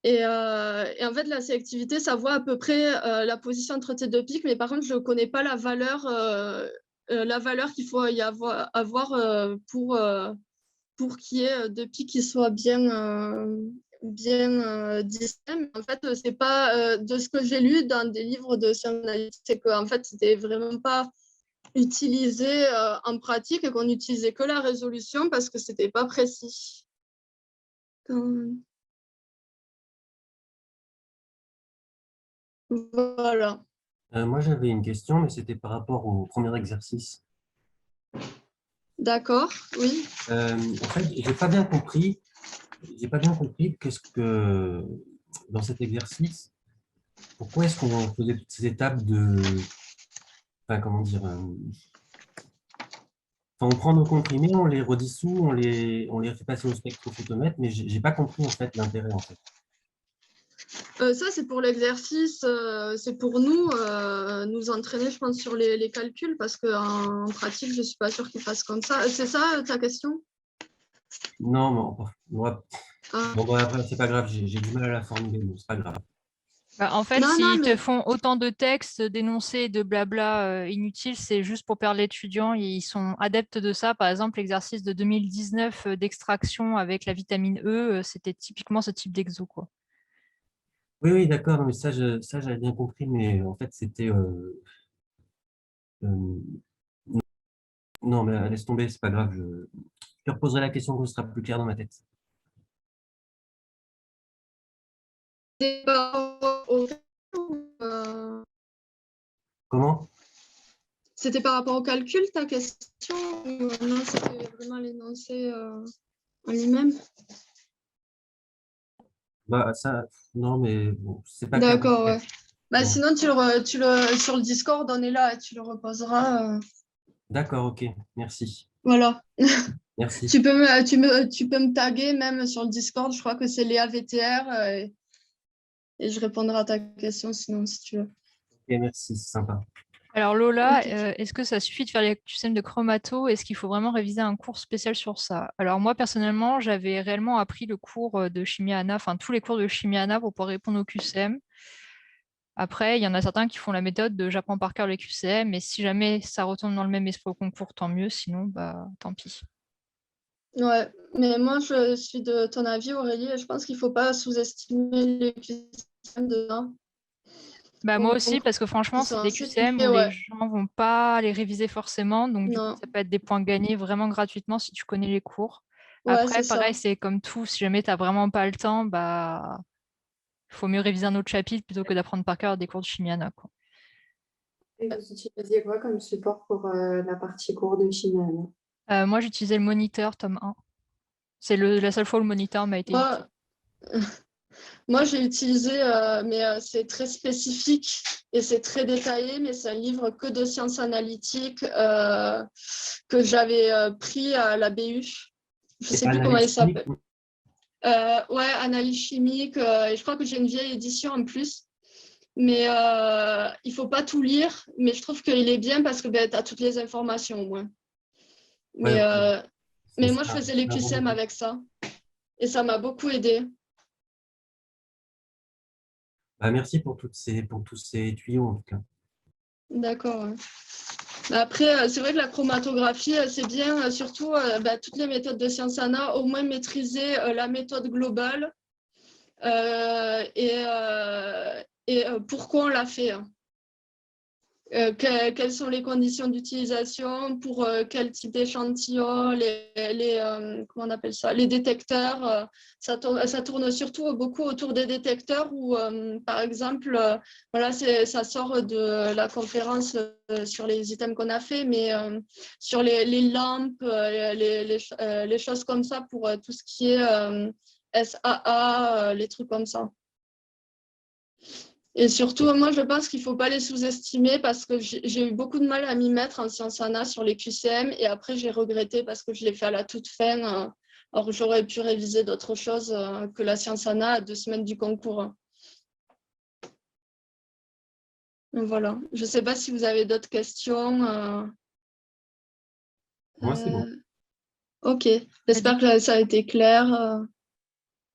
Speaker 1: Et en fait, la sélectivité, ça voit à peu près la position entre tes deux pics, mais par contre, je ne connais pas la valeur qu'il faut y avoir pour qu'il y ait deux pics qui soient bien distincts. En fait, c'est pas de ce que j'ai lu dans des livres de sciences, c'est qu'en fait, c'était vraiment pas utilisé en pratique et qu'on n'utilisait que la résolution parce que c'était pas précis. Voilà.
Speaker 3: Moi, j'avais une question, mais c'était par rapport au premier exercice.
Speaker 1: D'accord, oui.
Speaker 3: En fait, j'ai pas bien compris qu'est-ce que dans cet exercice, pourquoi est-ce qu'on faisait toutes ces étapes de, enfin, comment dire, on prend nos comprimés, on les redissout, on les fait passer au spectrophotomètre, mais j'ai pas compris en fait l'intérêt en fait.
Speaker 1: Ça, c'est pour l'exercice, c'est pour nous, nous entraîner, je pense, sur les calculs, parce qu'en pratique, je ne suis pas sûre qu'ils fassent comme ça. C'est ça ta question?
Speaker 3: Non, mais moi,
Speaker 1: Ah.
Speaker 3: bon, après, c'est pas grave, j'ai du mal à la formuler, mais c'est pas grave.
Speaker 7: Bah, en fait,
Speaker 1: Non, non,
Speaker 7: s'ils te
Speaker 1: mais
Speaker 7: font autant de textes, d'énoncés, de blabla inutiles, c'est juste pour perdre l'étudiant. Ils sont adeptes de ça. Par exemple, l'exercice de 2019 d'extraction avec la vitamine E, c'était typiquement ce type d'exo, quoi.
Speaker 3: Oui, oui, d'accord, non, mais ça, j'avais bien compris, mais en fait, c'était... non, mais laisse tomber, c'est pas grave, je te reposerai la question quand ce sera plus clair dans ma tête.
Speaker 1: c'est par rapport au
Speaker 3: Comment?
Speaker 1: c'était par rapport au calcul, ta question, ou non, c'était vraiment l'énoncé en lui-même?
Speaker 3: Bah, ça, non, mais bon, c'est pas clair.
Speaker 1: D'accord, ouais. Bah,
Speaker 3: Bon.
Speaker 1: sinon, sur le Discord, on est là, tu le reposeras.
Speaker 3: D'accord, ok, merci.
Speaker 1: Voilà.
Speaker 3: Merci.
Speaker 1: Tu peux me taguer même sur le Discord, je crois que c'est Léa VTR, et je répondrai à ta question sinon, si tu veux.
Speaker 3: Ok, merci, c'est sympa.
Speaker 7: Alors Lola,
Speaker 1: Ok.
Speaker 7: est-ce que ça suffit de faire les QCM de chromato? Est-ce qu'il faut vraiment réviser un cours spécial sur ça? Alors moi, personnellement, j'avais réellement appris le cours de chimie ANA, enfin tous les cours de chimie ANA pour pouvoir répondre au QCM. Après, il y en a certains qui font la méthode de j'apprends par cœur les QCM, et si jamais ça retombe dans le même esprit au concours, tant mieux, sinon, bah tant pis.
Speaker 1: Ouais, mais moi, je suis de ton avis, Aurélie, et je pense qu'il ne faut pas sous-estimer les QCM de 1
Speaker 7: Bah
Speaker 1: au
Speaker 7: moi aussi,
Speaker 1: concours.
Speaker 7: parce que franchement,
Speaker 1: Ils sont
Speaker 7: c'est des
Speaker 1: assez
Speaker 7: QCM
Speaker 1: compliqués,
Speaker 7: où les
Speaker 1: ouais.
Speaker 7: gens vont pas les réviser forcément, donc du coup,
Speaker 1: Non,
Speaker 7: ça peut être des points gagnés vraiment gratuitement si tu connais les cours.
Speaker 1: ouais,
Speaker 7: Après,
Speaker 1: c'est
Speaker 7: pareil,
Speaker 1: ça.
Speaker 7: c'est comme tout, si jamais tu n'as vraiment pas le temps, bah il faut mieux réviser un autre chapitre plutôt que d'apprendre par cœur des cours de chimie ANA, quoi.
Speaker 5: Et vous utilisiez quoi comme support pour la partie cours de chimie, Anna?
Speaker 7: Moi, j'utilisais le moniteur, tome 1. C'est la seule fois où le moniteur m'a été utile.
Speaker 1: Moi, j'ai utilisé, mais c'est très spécifique et c'est très détaillé, mais c'est un livre que de sciences analytiques que j'avais pris à la BU. Je ne
Speaker 3: Et
Speaker 1: sais
Speaker 3: pas
Speaker 1: plus comment il
Speaker 3: analyse chimique?
Speaker 1: s'appelle. Ouais, analyse chimique. Et je crois que j'ai une vieille édition en plus. Mais il ne faut pas tout lire. Mais je trouve qu'il est bien parce que tu as toutes les informations au moins.
Speaker 3: Ouais,
Speaker 1: Mais,
Speaker 3: ok.
Speaker 1: mais moi, je faisais les
Speaker 3: C'est un bon
Speaker 1: QCM
Speaker 3: méthode.
Speaker 1: avec ça. Et ça m'a beaucoup aidé.
Speaker 3: Bah, merci pour tous ces tuyaux, en tout cas.
Speaker 1: D'accord. Ouais. Après, c'est vrai que la chromatographie, c'est bien, surtout toutes les méthodes de Sciences Ana, au moins maîtriser la méthode globale et pourquoi on l'a fait. Hein. Quelles sont les conditions d'utilisation, pour quel type d'échantillon, comment on appelle ça, les détecteurs. Ça tourne surtout beaucoup autour des détecteurs où, par exemple, voilà, ça sort de la conférence sur les items qu'on a fait, mais sur les lampes, les choses comme ça pour tout ce qui est SAA, les trucs comme ça. Et surtout, moi, je pense qu'il ne faut pas les sous-estimer parce que j'ai eu beaucoup de mal à m'y mettre en Sciences Ana sur les QCM et après, j'ai regretté parce que je l'ai fait à la toute fin. Alors, j'aurais pu réviser d'autres choses que la Sciences Ana à 2 semaines du concours. Donc, voilà. Je ne sais pas si vous avez d'autres questions.
Speaker 3: Moi, c'est bon.
Speaker 1: Ok. J'espère que ça a été clair.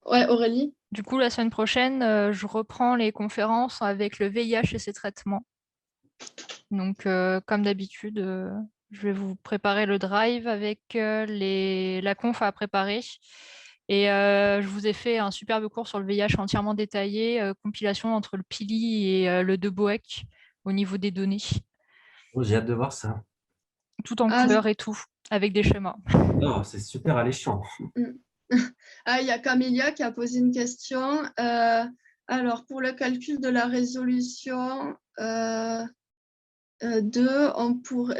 Speaker 1: Ouais, Aurélie?
Speaker 7: Du coup, la semaine prochaine, je reprends les conférences avec le VIH et ses traitements. Donc, comme d'habitude, je vais vous préparer le drive avec la conf à préparer. Et je vous ai fait un superbe cours sur le VIH entièrement détaillé, compilation entre le Pili et le Deboec au niveau des données,
Speaker 3: Oh, j'ai hâte de voir ça.
Speaker 7: tout en
Speaker 1: Ah,
Speaker 7: couleur et tout, avec des schémas.
Speaker 3: Oh, c'est super alléchant.
Speaker 1: Ah, il y a Camélia qui a posé une question. Alors, pour le calcul de la résolution,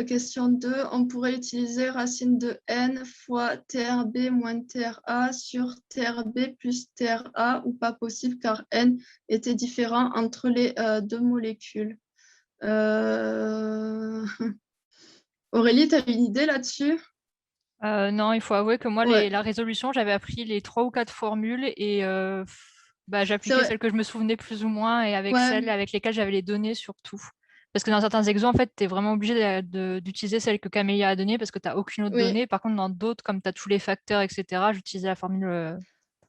Speaker 1: question 2, on pourrait utiliser racine de n fois TRB moins TRA sur TRB plus TRA ou pas possible car n était différent entre les deux molécules. Aurélie, tu as une idée là-dessus?
Speaker 7: Non, il faut avouer que moi,
Speaker 1: Ouais.
Speaker 7: la résolution, j'avais appris les 3 ou 4 formules et j'appliquais
Speaker 1: vrai.
Speaker 7: celles que je me souvenais plus ou moins et avec
Speaker 1: Ouais.
Speaker 7: celles avec lesquelles j'avais les données surtout. Parce que dans certains exos, en fait, tu es vraiment obligé d'utiliser celles que Camélia a données parce que tu n'as aucune autre
Speaker 1: Oui.
Speaker 7: donnée. Par contre, dans d'autres, comme tu as tous les facteurs, etc., j'utilisais la formule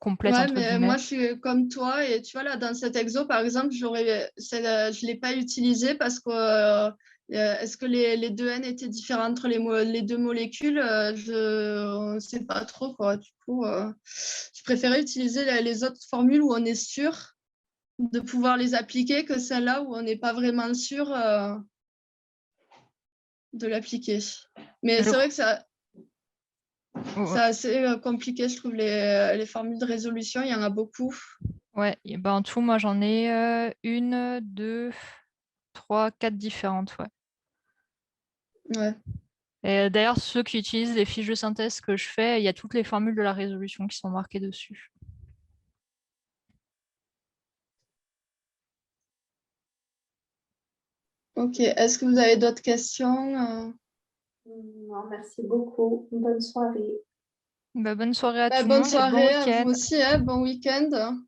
Speaker 7: complète,
Speaker 1: Ouais,
Speaker 7: entre
Speaker 1: mais
Speaker 7: guillemets.
Speaker 1: moi, je suis comme toi. Et tu vois, là, dans cet exo, par exemple, je ne l'ai pas utilisé parce que est-ce que les 2N étaient différents entre les deux molécules? On ne sait pas trop, quoi. Du coup, je préférais utiliser les autres formules où on est sûr de pouvoir les appliquer que celle-là où on n'est pas vraiment sûr de l'appliquer. Mais
Speaker 7: Je
Speaker 1: c'est vrai
Speaker 7: crois-
Speaker 1: que c'est assez compliqué, je trouve, les formules de résolution. Il y en a beaucoup.
Speaker 7: Ouais, et en tout, moi, j'en ai 1, 2, 3, 4 différentes. Ouais.
Speaker 1: Ouais.
Speaker 7: Et d'ailleurs, ceux qui utilisent les fiches de synthèse que je fais, il y a toutes les formules de la résolution qui sont marquées dessus.
Speaker 1: Ok. Est-ce que vous avez d'autres questions?
Speaker 5: Non, merci beaucoup. Bonne soirée.
Speaker 7: Bonne soirée à tout le
Speaker 1: Bonne
Speaker 7: monde et bon
Speaker 1: soirée à vous
Speaker 7: week-end.
Speaker 1: aussi. Bon week-end.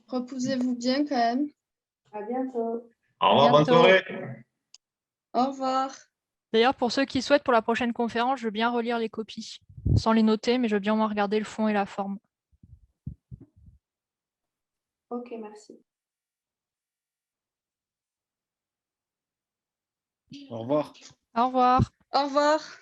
Speaker 1: Reposez-vous bien quand même.
Speaker 5: À bientôt.
Speaker 8: Au revoir, bonne
Speaker 7: Bientôt.
Speaker 8: soirée.
Speaker 1: Au revoir.
Speaker 7: D'ailleurs, pour ceux qui souhaitent pour la prochaine conférence, je veux bien relire les copies. Sans les noter, mais je veux bien au moins regarder le fond et la forme.
Speaker 5: Ok, merci.
Speaker 2: Au revoir.
Speaker 7: Au revoir.
Speaker 1: Au revoir.